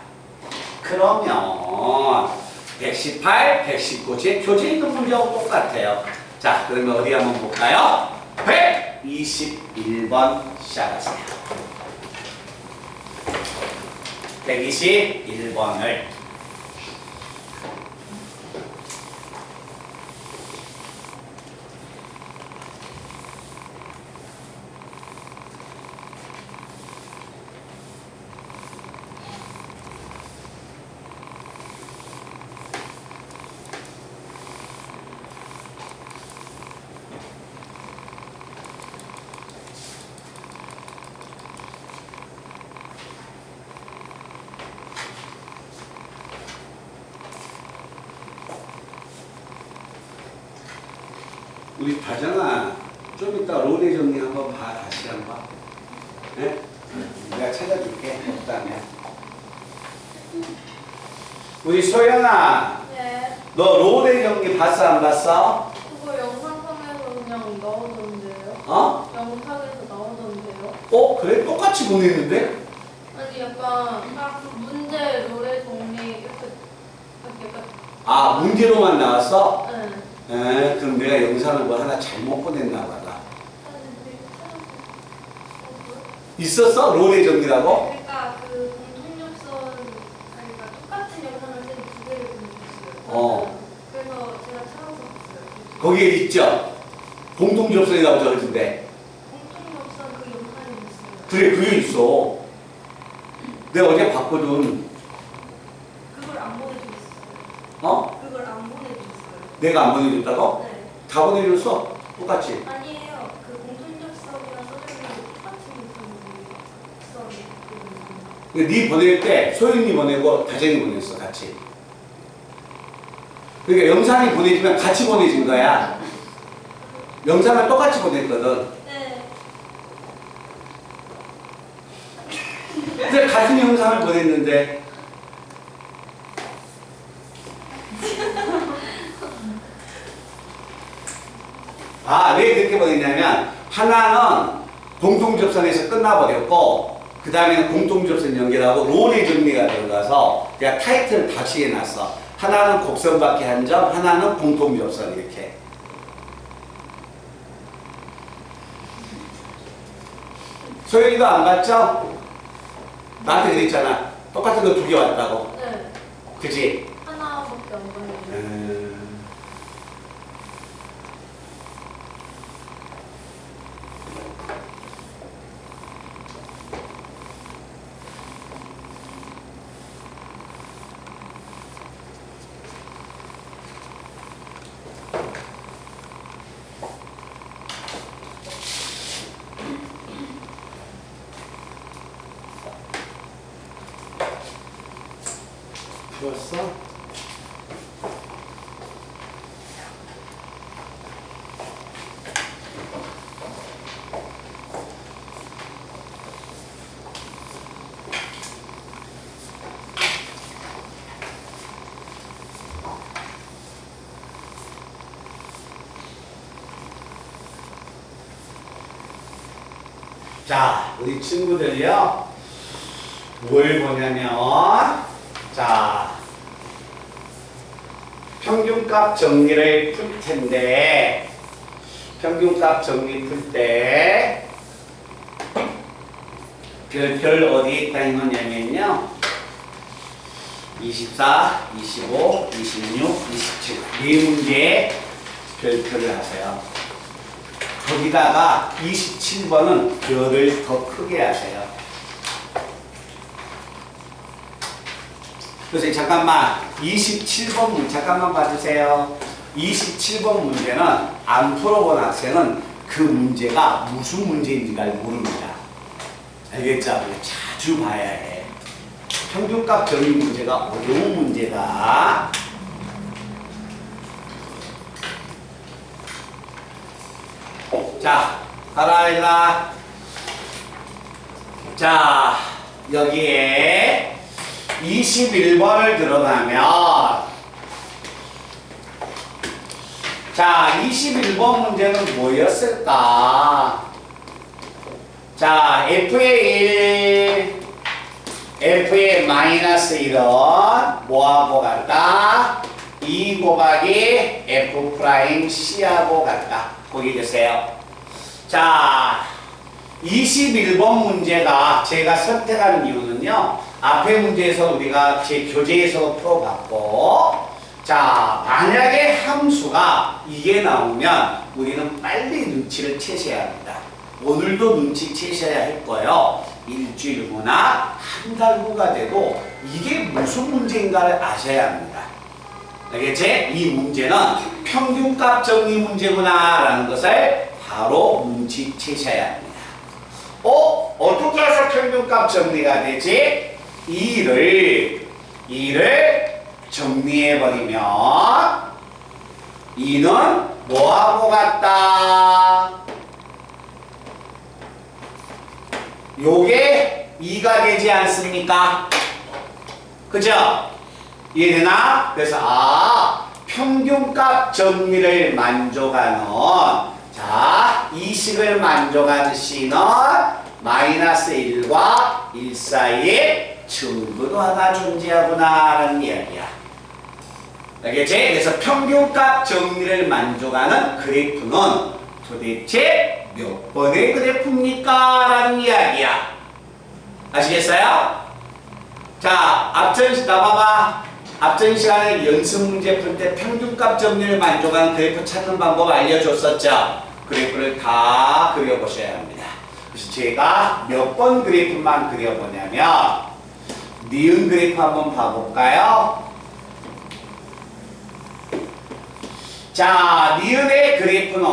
그러면 118, 119 제 교재 있는 문제하고 똑같아요. 자, 그러면 어디 한번 볼까요? 121번 시작하세요. 121번을 우리 다정아, 좀 이따 롤의 정리 한번 봐, 다시 한번. 네? 내가 찾아줄게, 없다면. 우리 소연아, 네. 너 롤의 정리 봤어, 안 봤어? 그거 영상상에서 그냥 나오던데요? 어? 영상에서 나오던데요? 그래? 똑같이 보냈는데? 아니 약간 그 문제 노래 정리 이렇게 약간 아, 문제로만 나왔어? 네. 그럼 내가 영상을 뭐 하나 잘못 보냈나 보다. 있었어? 롤의 정리라고? 그러니까 그 공통엽선 그러니까 똑같은 영상을 쌤 두 개를 보내주셨어요. 어. 그래서 제가 찾아서 봤어요. 거기에 있죠? 공통접선이라고 적어진대. 공통엽선 그 영상이 있어요. 그래, 그게 있어. 내가 어제 봤거든. 그걸 안 보내주셨어요. 어? 그걸 안 보내주셨어요. 내가 안 보내줬다고? 네. 다 보내줬어? 똑같이. 아니에요. 그 공통엽선이랑 써있는 똑같은 영상이 근데 네 보낼 때 소윤이 보내고 다정이 보냈어, 같이. 그러니까 영상이 보내지면 같이 보내진 거야. 영상을 똑같이 보냈거든. 네. 근데 같은 영상을 보냈는데 왜 그렇게 보냈냐면 하나는 공통접선에서 끝나버렸고 그 다음에는 공통접선 연결하고 롤의 정리가 들어가서 내가 타이틀을 다시 해놨어. 하나는 곡선밖에 한 점, 하나는 공통접선 이렇게. 소연이도 안 봤죠? 나한테 그랬잖아. 똑같은 거 두 개 왔다고. 네. 그치? 하나밖에 안 보내요. 좋았어? 자, 우리 친구들이요. 뭘 보냐면, 자, 평균값 정리를 풀 텐데, 평균값 정리 풀 때, 별 어디에 있다 이거냐면요. 24, 25, 26, 27. 네 문제에 별표를 하세요. 거기다가 27번은 별을 더 크게 하세요. 그래서 잠깐만 27번 문제 잠깐만 봐주세요. 27번 문제는 안 풀어본 학생은 그 문제가 무슨 문제인지 잘 모릅니다. 알겠죠? 자주 봐야 해. 평균값 정리 문제가 어려운 문제다. 자, 가라 얘들아. 자, 여기에 21번을 들어가면, 자, 21번 문제는 뭐였을까? 자, F의 1, F의 마이너스 1은 뭐하고 같다? 2 곱하기 F 프라임 C하고 같다. 거기 계세요. 자, 21번 문제가 제가 선택한 이유는요. 앞에 문제에서 우리가 제 교재에서 풀어봤고, 자, 만약에 함수가 이게 나오면 우리는 빨리 눈치를 채셔야 합니다. 오늘도 눈치 채셔야 할 거예요. 일주일 후나 한 달 후가 되고 이게 무슨 문제인가를 아셔야 합니다. 알겠지? 이 문제는 평균값 정리 문제구나 라는 것을 바로 눈치채셔야 합니다. 어떻게 해서 평균값 정리가 되지? 2를 정리해버리면 2는 뭐하고 같다? 요게 2가 되지 않습니까? 그죠? 이해되나? 그래서 평균값 정리를 만족하는 자, 이 식을 만족하는 C는 마이너스 1과 1 사이에 증거도 하나 존재하구나 라는 이야기야. 알겠지? 그래서 평균값 정리를 만족하는 그래프는 도대체 몇 번의 그래프입니까? 라는 이야기야. 아시겠어요? 자, 앞전 시간에 연습 문제 풀 때 평균값 정리를 만족하는 그래프 찾는 방법 알려줬었죠? 그래프를 다 그려보셔야 합니다. 그래서 제가 몇 번 그래프만 그려보냐면 니은 그래프 한번 봐볼까요? 자, 니은의 그래프는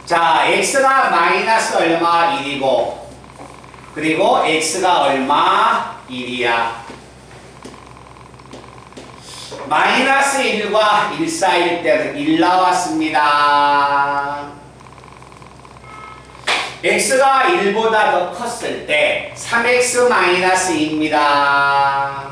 자, x가 마이너스 얼마 1이고 그리고 x가 얼마 1이야. 마이너스 1과 1 사이일 때는 1 나왔습니다. x가 1보다 더 컸을 때 3x 마이너스 2입니다.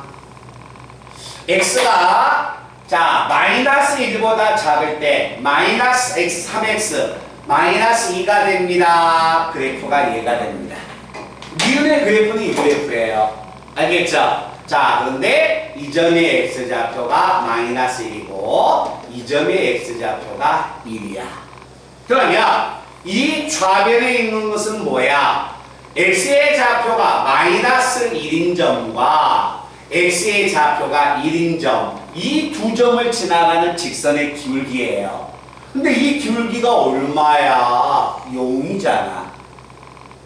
x가 자 마이너스 1보다 작을 때 마이너스 x 3x 마이너스 2가 됩니다. 그래프가 얘가 됩니다. 니은의 그래프는 이 그래프예요. 알겠죠? 자 그런데 이점의 x좌표가 마이너스 1이고 이점의 x좌표가 1이야. 그러면 이 좌변에 있는 것은 뭐야? x의 좌표가 마이너스 1인 점과 x의 좌표가 1인 점, 이 두 점을 지나가는 직선의 기울기예요. 근데 이 기울기가 얼마야? 0이잖아.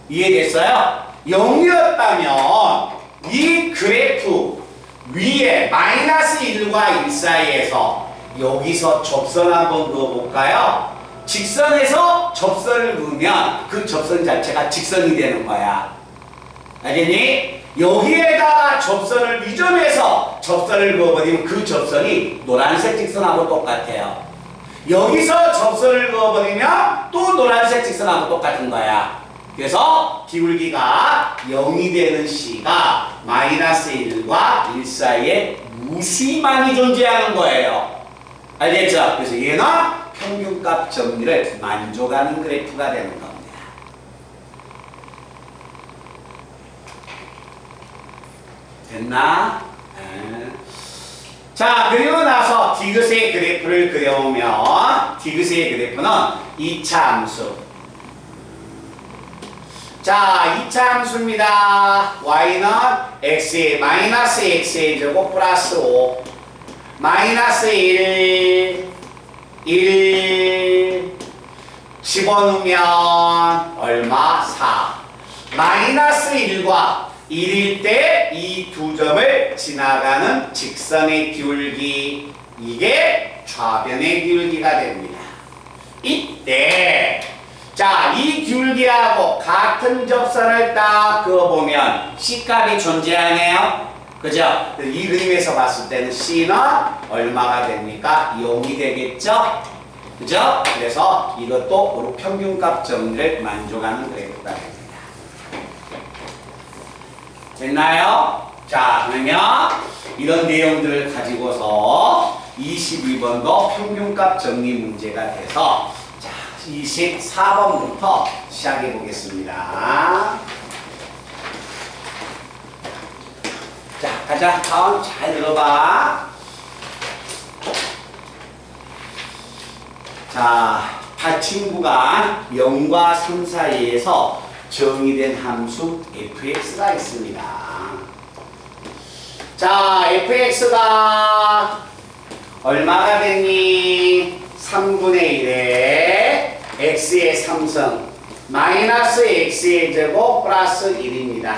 이해됐어요? 0이었다면 이 그래프 위에 마이너스 1과 1 사이에서 여기서 접선 한번 그어볼까요? 직선에서 접선을 그으면 그 접선 자체가 직선이 되는 거야. 알겠니? 여기에다가 접선을 이 점에서 접선을 그어버리면 그 접선이 노란색 직선하고 똑같아요. 여기서 접선을 그어버리면 또 노란색 직선하고 똑같은 거야. 그래서 기울기가 0이 되는 C가 마이너스 1과 1 사이에 무수히만이 존재하는 거예요. 알겠죠? 그래서 얘는 평균값 정리를 만족하는 그래프가 되는 겁니다. 됐나? 자, 그리고 나서 디귿의 그래프를 그려오면 디귿의 그래프는 2차 함수. 자, 2차 함수입니다. y는 x의 마이너스 x의 제곱 플러스 5 마이너스 1 집어넣으면 얼마? 4 마이너스 1과 1일 때 이 두 점을 지나가는 직선의 기울기, 이게 좌변의 기울기가 됩니다. 이때 자, 이 기울기하고 같은 접선을 딱 그어보면 C값이 존재하네요. 그죠? 이 그림에서 봤을 때는 C는 얼마가 됩니까? 0이 되겠죠? 그죠? 그래서 이것도 평균값 정리를 만족하는 그래프가 됩니다. 됐나요? 자, 그러면 이런 내용들을 가지고서 22번도 평균값 정리 문제가 돼서 자, 24번부터 시작해 보겠습니다. 자, 가자. 다음 잘 들어봐. 자, 받침 구간 0과 3 사이에서 정의된 함수 fx가 있습니다. 자, fx가 얼마가 되니? 3분의 1에 x의 3승 마이너스 x의 제곱 플러스 1입니다.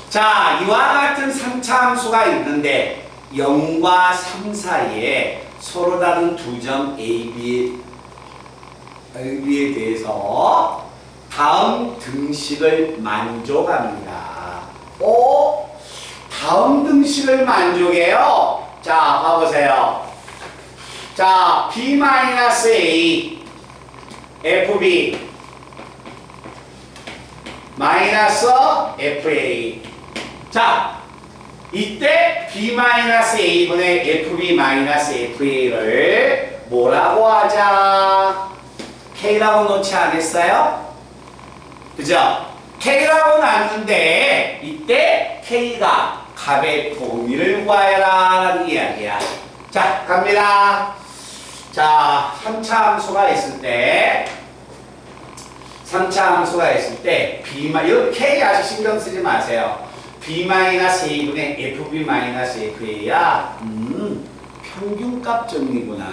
자, 이와 같은 3차 함수가 있는데 0과 3 사이에 서로 다른 두 점 AB에 대해서 다음 등식을 만족합니다. 다음 등식을 만족해요. 자, 봐보세요. 자, B-A FB 마이너스 FA. 자, 이때 B-A분의 FB-FA를 뭐라고 하자? K라고 놓지 않았어요? 그죠? K라고 놨는데 이때 K가 값의 동의를 구하여라 라는 이야기야. 자, 갑니다. 자, 3차 함수가 있을 때 3차 함수가 있을 때 이거 K 아직 신경 쓰지 마세요. B-A분의 FB-FA야 평균값 정리구나.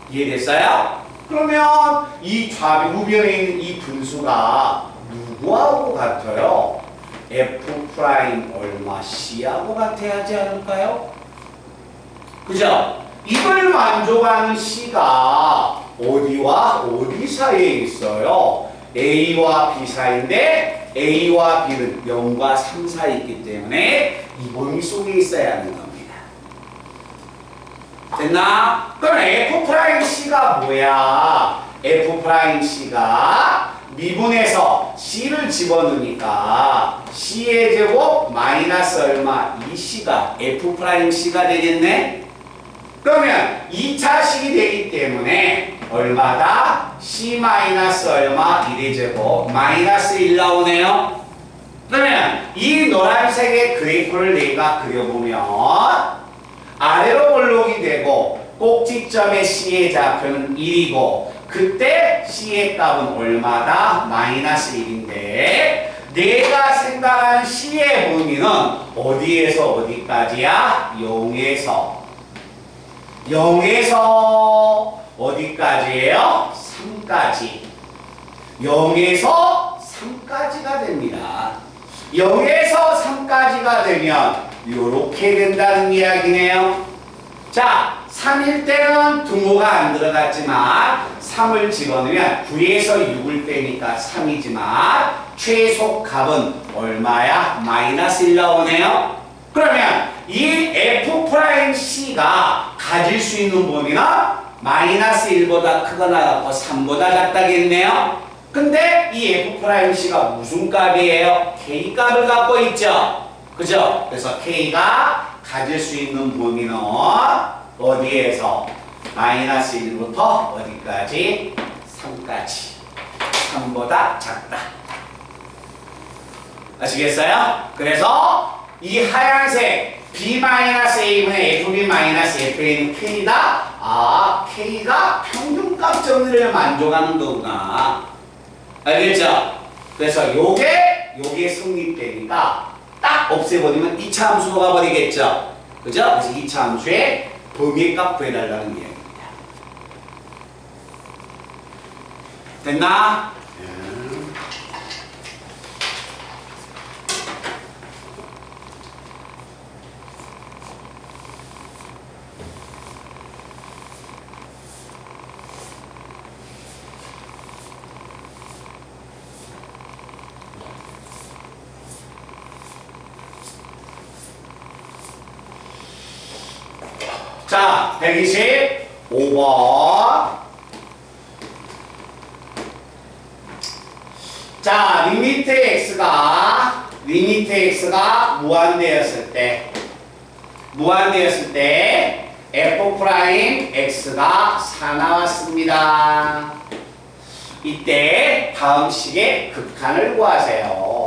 이해됐어요? 그러면 이 우변에 있는 이 분수가 누구하고 같아요? F' 얼마 C하고 같아야 하지 않을까요? 그죠? 이걸 만족하는 C가 어디와 어디 사이에 있어요? A와 B 사이인데 A와 B는 0과 3 사이에 있기 때문에 이 범위 속에 있어야 하는 겁니다. 됐나? 그럼 F'C가 뭐야? F'C가 미분에서 C를 집어넣으니까 C의 제곱 마이너스 얼마 2C가 F'C가 되겠네? 그러면 2차식이 되기 때문에 얼마다? C 마이너스 얼마 1의 제곱 마이너스 1 나오네요. 그러면 이 노란색의 그래프를 내가 그려보면 아래로 볼록이 되고 꼭지점의 C의 좌표는 1이고 그때 C의 값은 얼마다? 마이너스 1인데 내가 생각한 C의 범위는 어디에서 어디까지야? 0에서 어디까지예요? 3까지. 0에서 3까지가 됩니다. 0에서 3까지가 되면 이렇게 된다는 이야기네요. 자, 3일 때는 등호가 안 들어갔지만 3을 집어넣으면 9에서 6을 빼니까 3이지만 최소 값은 얼마야? 마이너스 1 나오네요. 그러면 이 F'C가 가질 수 있는 범위는 마이너스 1보다 크거나 같고 3보다 작다겠네요. 근데 이 F'C가 무슨 값이에요? K 값을 갖고 있죠. 그죠? 그래서 K가 가질 수 있는 범위는 어디에서? 마이너스 1부터 어디까지? 3까지. 3보다 작다. 아시겠어요? 그래서 이 하얀색 B-A분의 FB-FA는 K다? 아, K가 평균값 정리를 만족하는 거구나. 알겠죠? 그래서 요게 성립되니까 딱 없애버리면 2차 함수로 가버리겠죠? 그죠? 그래서 2차 함수의 범위값 구해달라는 이야기입니다. 됐나? 자, 125번. 자, 리미트 x가 무한대였을 때 F'X가 4 나왔습니다. 이때 다음 식의 극한을 구하세요.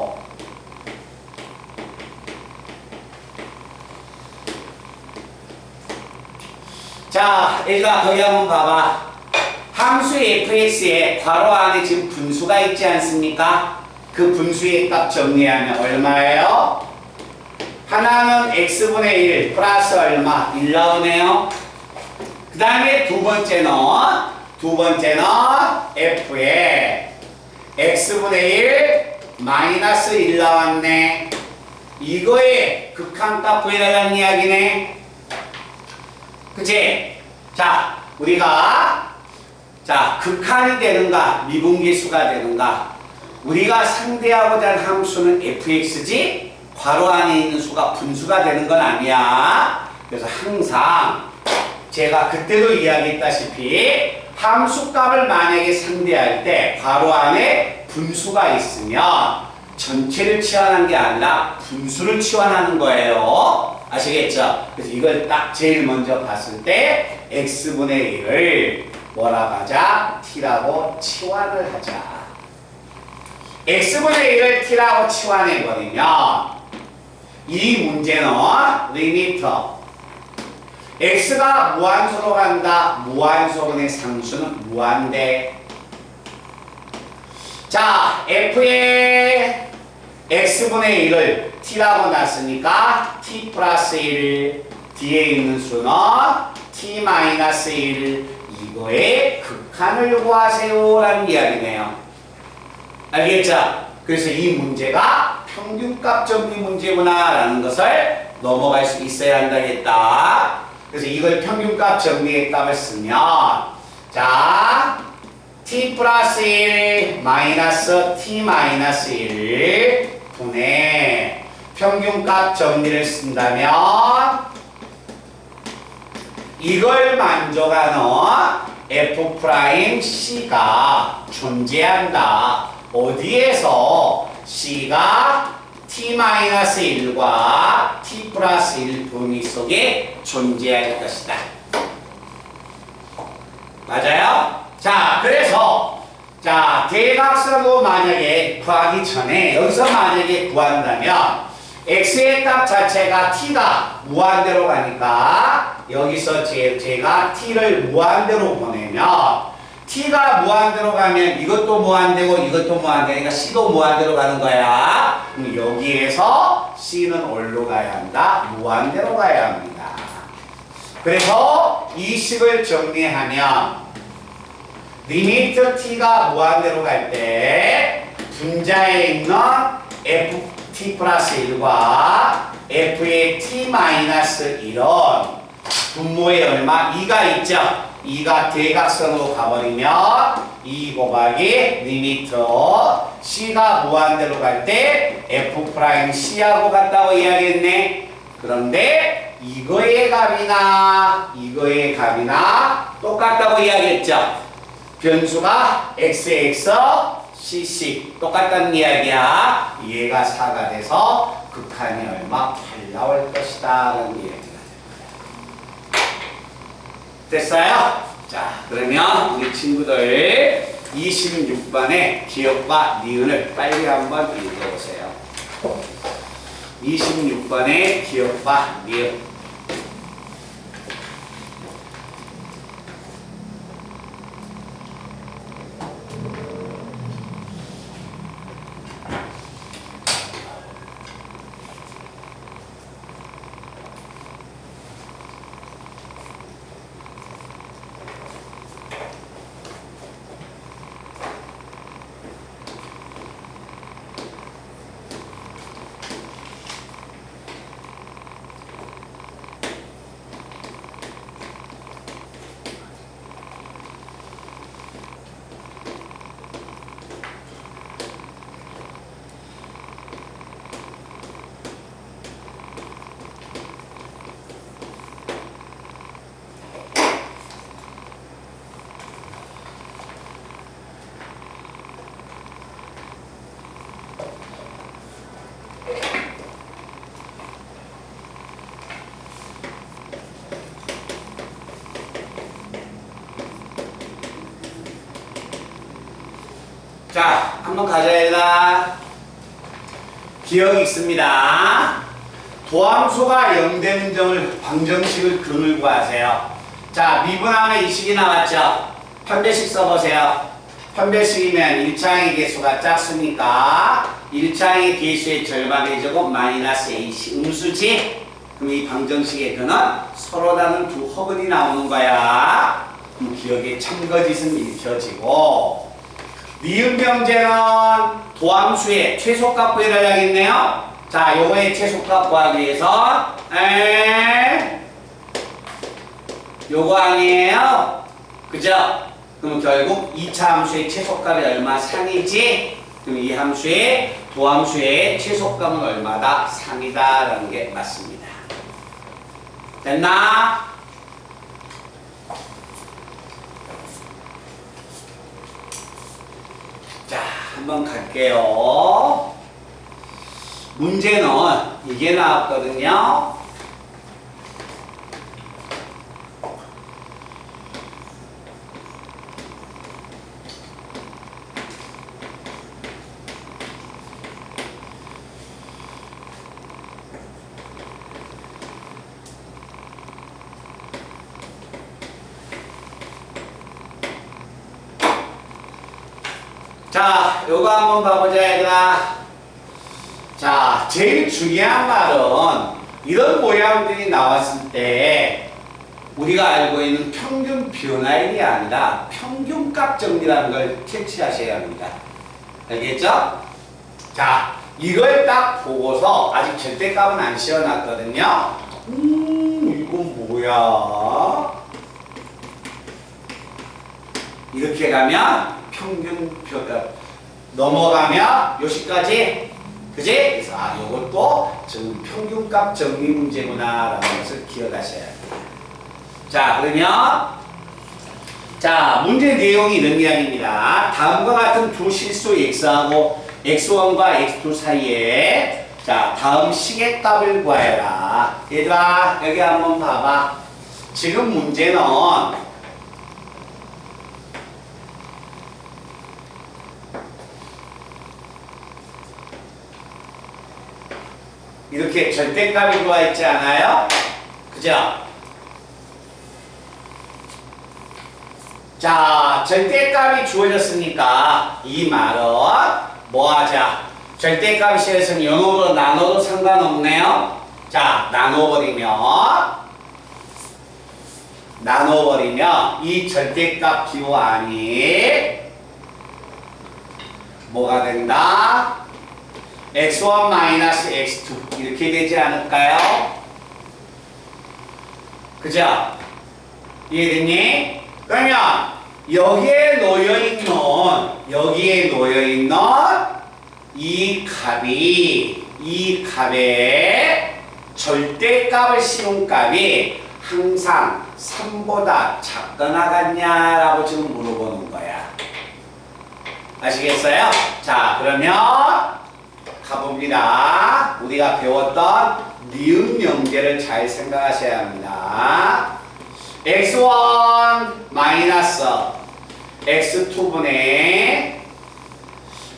자, 얘들아 거기 한번 봐봐. 함수 fx에 괄호 안에 지금 분수가 있지 않습니까? 그 분수의 값 정리하면 얼마예요? 하나는 x분의 1 플러스 얼마? 1 나오네요. 그 다음에 두 번째는 f에 x분의 1 마이너스 1 나왔네. 이거의 극한값 구해달라는 이야기네. 그치? 자, 우리가 극한이 되는가 미분계수가 되는가, 우리가 상대하고자 하는 함수는 fx지 괄호 안에 있는 수가 분수가 되는 건 아니야. 그래서 항상 제가 그때도 이야기했다시피 함수값을 만약에 상대할 때 괄호 안에 분수가 있으면 전체를 치환한 게 아니라 분수를 치환하는 거예요. 아시겠죠? 그래서 이걸 딱 제일 먼저 봤을 때 x분의 1을 뭐라고 하자? t라고 치환을 하자. x분의 1을 t라고 치환해버리면 이 문제는 리미트 x가 무한소로 간다. 무한소분의 상수는 무한대. 자, f의 x분의 1을 t라고 놨으니까 t 플러스 1 뒤에 있는 수는 t 마이너스 1 이거의 극한을 구하세요 라는 이야기네요. 알겠죠? 그래서 이 문제가 평균값 정리 문제구나 라는 것을 넘어갈 수 있어야 한다겠다. 그래서 이걸 평균값 정리의 값을 쓰면 자 t 플러스 1 마이너스 t 마이너스 1 분의 평균값 정리를 쓴다면 이걸 만족하는 f'C가 존재한다. 어디에서? C가 t-1과 t 플러스 1 범위 속에 존재할 것이다. 맞아요? 자, 그래서 자 대각선으로 만약에 구하기 전에 여기서 만약에 구한다면 x의 값 자체가 t가 무한대로 가니까 여기서 제가 t를 무한대로 보내면 t가 무한대로 가면 이것도 무한대고 이것도 무한대니까 c도 무한대로 가는 거야. 그럼 여기에서 c는 어디로 가야 한다? 무한대로 가야 합니다. 그래서 이 식을 정리하면 리미트 t가 무한대로 갈 때 분자에 있는 ft 플러스 1과 f의 t 마이너스 1은 분모에 얼마? 2가 있죠? 2가 대각선으로 가버리면 2 곱하기 리미트 c가 무한대로 갈 때 f'C하고 같다고 이야기했네. 그런데 이거의 값이나 이거의 값이나 똑같다고 이야기했죠? 변수가 xx, cc 똑같다는 이야기야. 얘가 4가 돼서 극한이 얼마? 8 나올 것이다 라는 이야기가 됐어요? 자, 그러면 우리 친구들 26번의 기억과 니은을 빨리 한번 읽어보세요. 26번의 기억과 니은. 자, 한번 가져야 기억이 있습니다. 도함수가 0 되는 점을 방정식을 근을 구하세요. 자, 미분하면 이 식이 나왔죠? 편배식 써보세요. 편배식이면 1차항의 개수가 작으니까 1차항의 개수의 절반의 제곱 마이너스 a씩 음수지? 그럼 이 방정식의 근은 서로 다른 두 허근이 나오는 거야. 그럼 기억에 참거짓은 읽혀지고 니은 병제는 도함수의 최소값 구해를 하겠네요. 자, 요거의 최소값 구하기 위해서 요거 아니에요? 그죠? 그럼 결국 2차 함수의 최소값이 얼마? 3이지? 그럼 이 함수의 도함수의 최소값은 얼마다? 3이다 라는 게 맞습니다. 됐나? 자, 한번 갈게요. 문제는 이게 나왔거든요. 자, 요거 한번 봐보자, 얘들아. 자, 제일 중요한 말은 이런 모양들이 나왔을 때 우리가 알고 있는 평균 변화율이 아니라 평균값 정리라는 걸 캐치하셔야 합니다. 알겠죠? 자, 이걸 딱 보고서 아직 절대값은 안 씌워놨거든요. 이건 뭐야? 이렇게 가면 평균 변화 넘어가면 요시까지 그지? 그래서 요것도 지금 평균값 정리 문제구나 라는 것을 기억하셔야 합니다. 자, 그러면 자, 문제 내용이 이런 이야기입니다. 다음과 같은 두 실수 x하고 x1과 x2 사이에 자, 다음 시계값을 구하여라. 얘들아, 여기 한번 봐봐. 지금 문제는 이렇게 절대값이 들어와 있지 않아요? 그죠? 자, 절대값이 주어졌으니까 이 말은 뭐 하자? 절대값이 실어서는 영어로 나눠도 상관없네요. 자, 나눠버리면 이 절대값 기호안이 뭐가 된다? x1 마이너스 x2 이렇게 되지 않을까요? 그죠? 이해됐니? 그러면 여기에 놓여있는 이 값의 절대값을 씌운 값이 항상 3보다 작거나 같냐라고 지금 물어보는 거야. 아시겠어요? 자, 그러면 가봅니다. 우리가 배웠던 니은 명제를 잘 생각하셔야 합니다. x1 마이너스 x2분의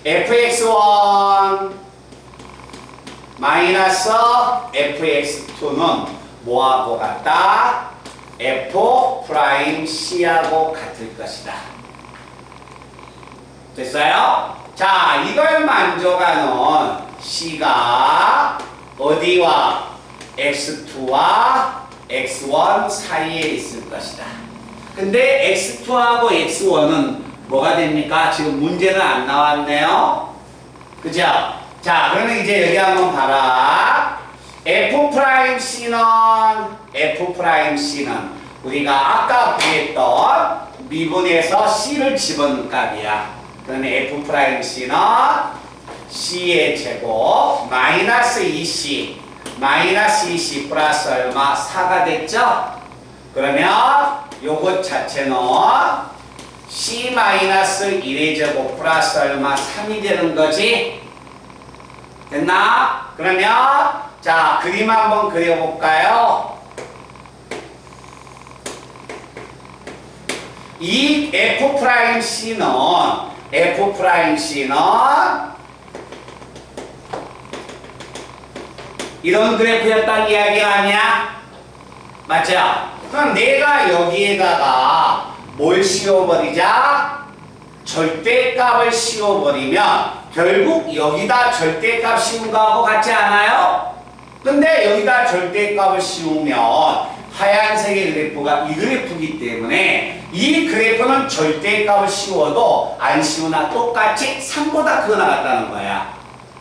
fx1 마이너스 fx2는 뭐하고 같다? f'C하고 같을 것이다. 됐어요? 자, 이걸 만족하는 C가 어디와 x2와 x1 사이에 있을 것이다. 근데 x2하고 x1은 뭐가 됩니까? 지금 문제는 안 나왔네요. 그죠? 자, 그러면 이제 여기 한번 봐라. F'C는 우리가 아까 구했던 미분에서 C를 집어넣은 값이야. 그러면 F'C는 C의 제곱 마이너스 2C 플러스 얼마? 4가 됐죠? 그러면 요것 자체는 C 마이너스 1의 제곱 플러스 얼마? 3이 되는 거지? 됐나? 그러면 자, 그림 한번 그려볼까요? 이 F'C는 이런 그래프였다는 이야기가 아니야? 맞죠? 그럼 내가 여기에다가 뭘 씌워버리자? 절대값을 씌워버리면 결국 여기다 절대값 씌운 거하고 같지 않아요? 근데 여기다 절대값을 씌우면 하얀색의 그래프가 이 그래프이기 때문에 이 그래프는 절대값을 씌워도 안 씌우나 똑같이 3보다 크거나 같다는 거야.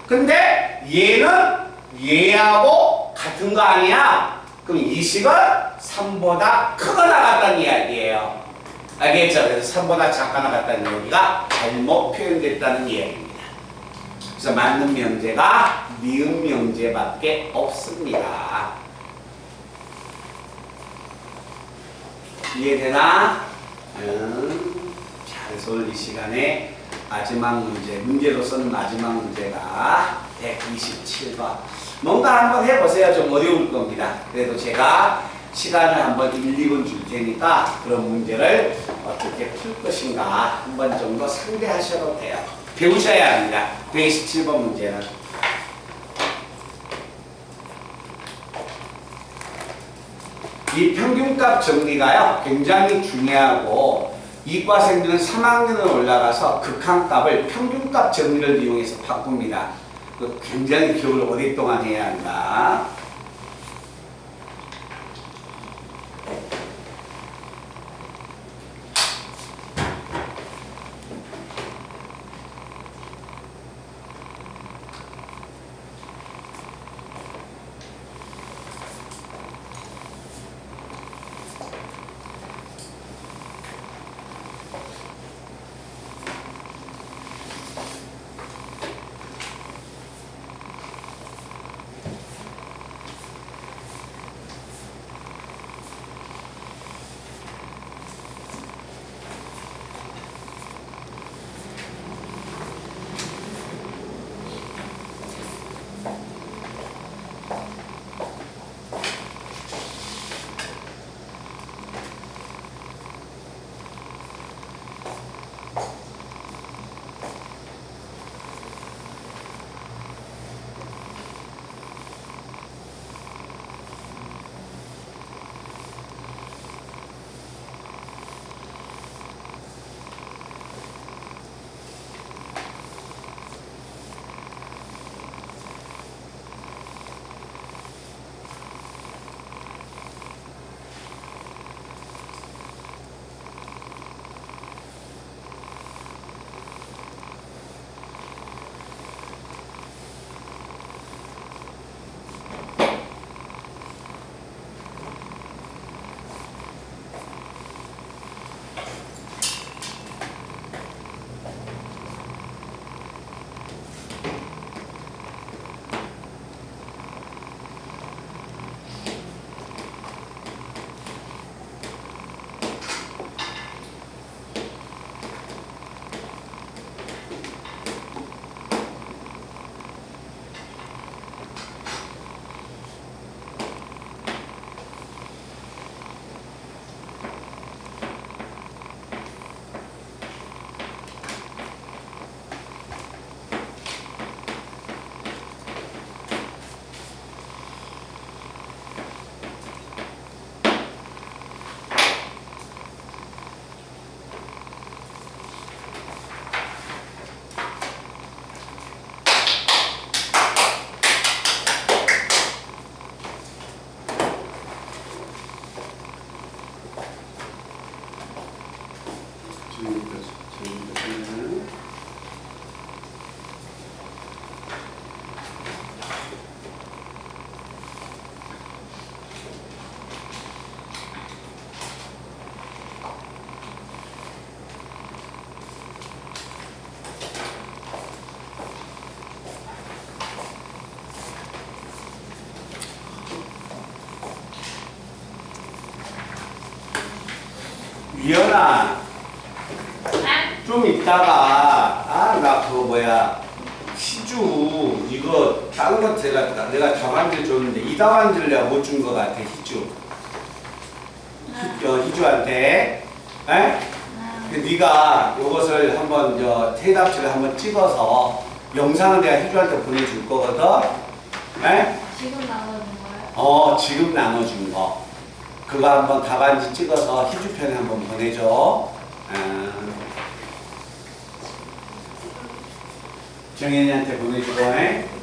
근데 얘는 얘하고 같은 거 아니야? 그럼 이 식은 3보다 크거나 같다는 이야기예요. 알겠죠? 그래서 3보다 작거나 같다는 여기가 잘못 표현됐다는 이야기입니다. 그래서 맞는 명제가 니은 명제밖에 없습니다. 이해되나? 자, 그래서 오늘 이 시간에 마지막 문제로서는 마지막 문제가 127번. 뭔가 한번 해보세요. 좀 어려울 겁니다. 그래도 제가 시간을 한번 1, 2분 줄 테니까 그런 문제를 어떻게 풀 것인가 한 번 정도 상대하셔도 돼요. 배우셔야 합니다. 127번 문제는. 이 평균값 정리가요, 굉장히 중요하고 이과생들은 3학년을 올라가서 극한값을 평균값 정리를 이용해서 바꿉니다. 굉장히 기억을 오랫동안 해야 한다. 미연아, 좀 이따가 나 그거 뭐야 희주 이거 다른 건 내가 답안지를 줬는데 이 답안지를 내가 못 준 것 같아. 희주 희주한테. 에? 네가 이것을 한번 대답지를 한번 찍어서 영상을 내가 희주한테 보내줄 거거든. 에? 지금 나눠준 거예요? 지금 나눠준 거. 그거 한번 답안지 찍어서 희주편에 한번 보내줘. 정현이한테 보내주고.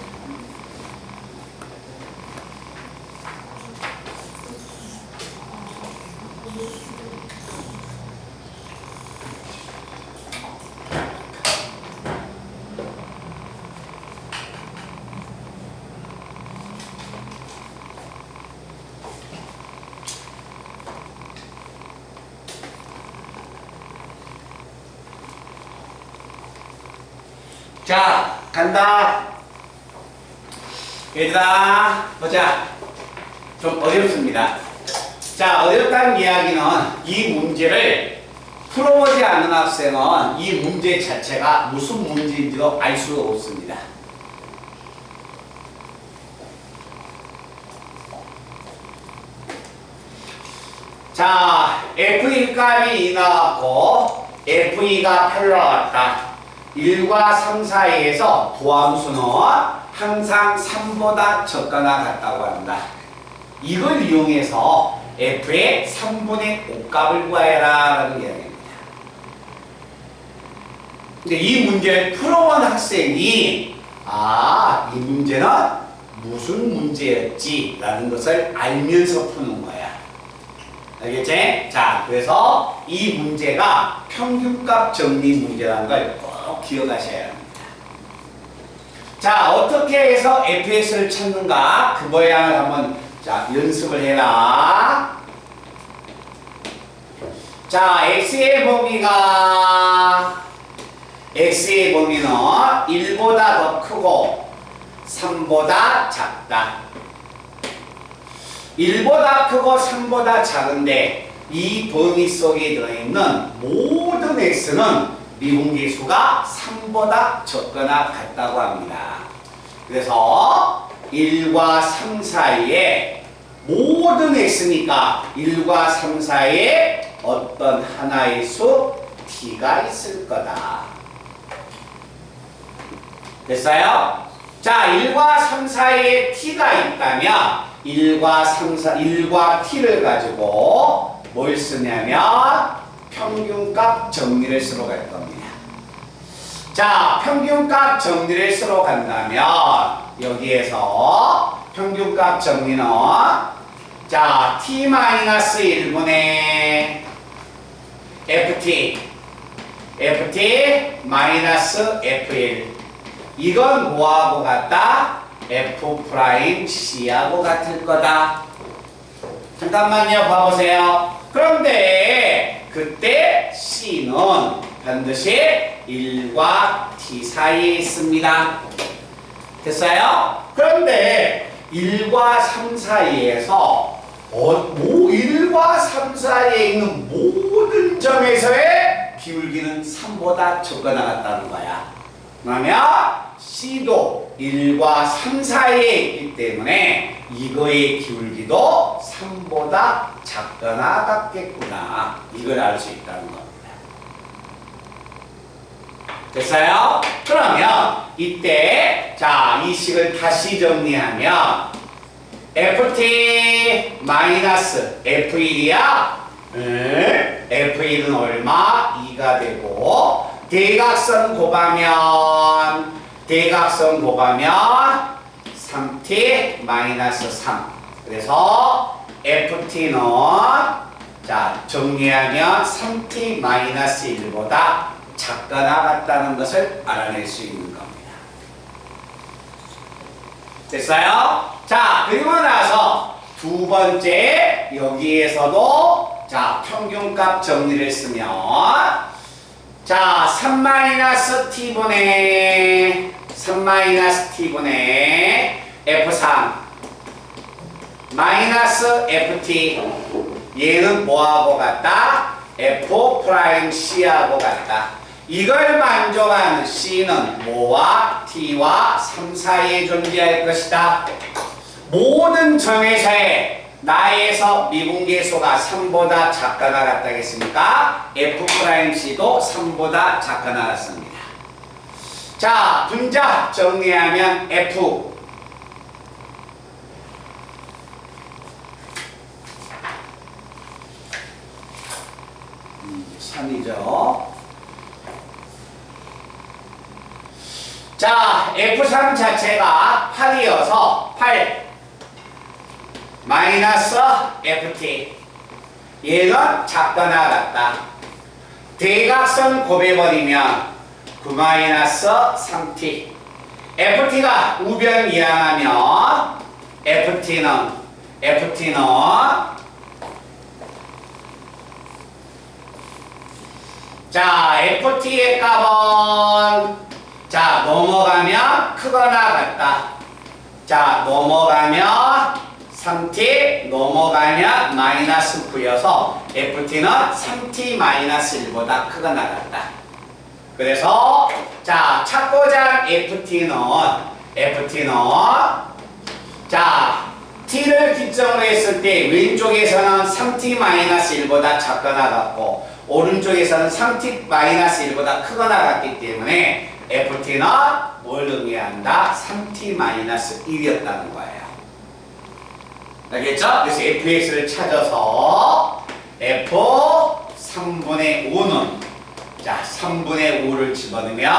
자, 간다. 얘들아, 보자. 좀 어렵습니다. 자, 어렵다는 이야기는 이 문제를 풀어보지 않는 학생은 이 문제 자체가 무슨 문제인지도 알 수가 없습니다. 자, F1 값이 2 나왔고 F2가 8 나왔다. 1과 3 사이에서 도함수는 항상 3보다 적거나 같다고 한다. 이걸 이용해서 F의 3분의 5값을 구하여라 라는 이야기입니다. 근데 이 문제를 풀어본 학생이 이 문제는 무슨 문제였지? 라는 것을 알면서 푸는 거야. 알겠지? 자, 그래서 이 문제가 평균값 정리 문제라는 걸 꼭 기억하셔야 합니다. 자, 어떻게 해서 fx를 찾는가? 그 모양을 한번 연습을 해라. 자, x의 범위가 x의 범위는 1보다 더 크고 3보다 작다. 1보다 크고 3보다 작은데 이 범위 속에 들어있는 모든 x는 미분계수가 3보다 적거나 같다고 합니다. 그래서 1과 3 사이에 모든 x니까 1과 3 사이에 어떤 하나의 수 t가 있을 거다. 됐어요? 자, 1과 3 사이에 t가 있다면 1과 t를 가지고 뭘 쓰냐면 평균값 정리를 쓰러 갈 겁니다. 자, 평균값 정리를 쓰러 간다면 여기에서 평균값 정리는 자, t-1분의 ft 마이너스 f1 이건 뭐하고 같다? f'c하고 같을 거다. 잠깐만요, 봐보세요. 그런데 그때 c는 반드시 1과 t 사이에 있습니다. 됐어요? 그런데 1과 3 사이에서 1과 3 사이에 있는 모든 점에서의 기울기는 3보다 적거나 같다는 거야. 그러면 C도 1과 3 사이에 있기 때문에 이거의 기울기도 3보다 작거나 같겠구나. 이걸 알 수 있다는 겁니다. 됐어요? 그러면 이때 자, 이 식을 다시 정리하면 ft 마이너스 f1이야. f1은 얼마? 2가 되고 대각선 곱하면 3t 마이너스 3. 그래서 ft는 자, 정리하면 3t 마이너스 1보다 작거나 같다는 것을 알아낼 수 있는 겁니다. 됐어요? 자, 그리고 나서 두 번째 여기에서도 자, 평균값 정리를 쓰면 자, 3-t분의 f3 마이너스 ft 얘는 뭐하고 같다? f'c하고 같다. 이걸 만족하는 c는 뭐와 t와 3 사이에 존재할 것이다. 모든 점에서의 나에서 미분계수가 3보다 작거나 같다겠습니까? f'c도 3보다 작거나 같습니다. 자, 분자 정리하면 f 3이죠. 자, F3 자체가 8이어서 8 마이너스 FT 얘는 작거나 같다. 대각선 곱해버리면 9 마이너스 3T FT가 우변이항하면 FT는 자, FT의 값은 자, 넘어가면 크거나 같다. 자, 넘어가면 3t, 넘어가면 마이너스 9여서 FT는 3t 마이너스 1보다 크거나 같다. 그래서 자, 찾고자 한 FT는 자, t를 기점으로 했을 때 왼쪽에서는 3t 마이너스 1보다 작거나 같고 오른쪽에서는 3t 마이너스 1보다 크거나 같기 때문에 FT는 뭘 의미한다? 3t 마이너스 1이었다는 거예요. 알겠죠? 그래서 fx를 찾아서 f 3분의 5는 자 3분의 5를 집어넣으면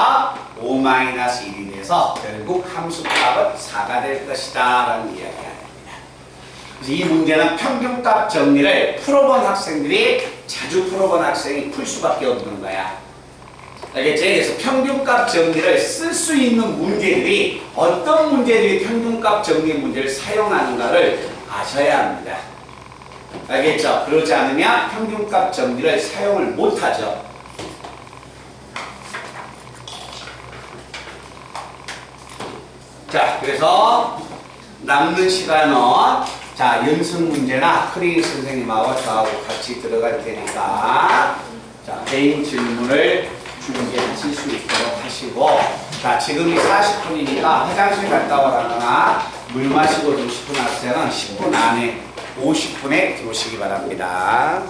5-1이 돼서 결국 함수값은 4가 될 것이다 라는 이야기가 됩니다. 그래서 이 문제는 평균값 정리를 풀어본 학생들이 자주 풀어본 학생이 풀 수밖에 없는 거야. 알겠지? 그래서 평균값 정리를 쓸 수 있는 문제들이 어떤 문제들이 평균값 정리 문제를 사용하는가를 아셔야 합니다. 알겠죠? 그러지 않으면 평균값 정리를 사용을 못하죠. 자, 그래서 남는 시간은 자, 연습 문제나 크리 선생님하고 저하고 같이 들어갈 테니까 자, 개인 질문을 준비하실 수 있도록 하시고 자, 지금이 40분이니까 화장실 갔다 오라거나 물 마시고 좀 싶은 학생은 10분 안에 50분에 들어오시기 바랍니다.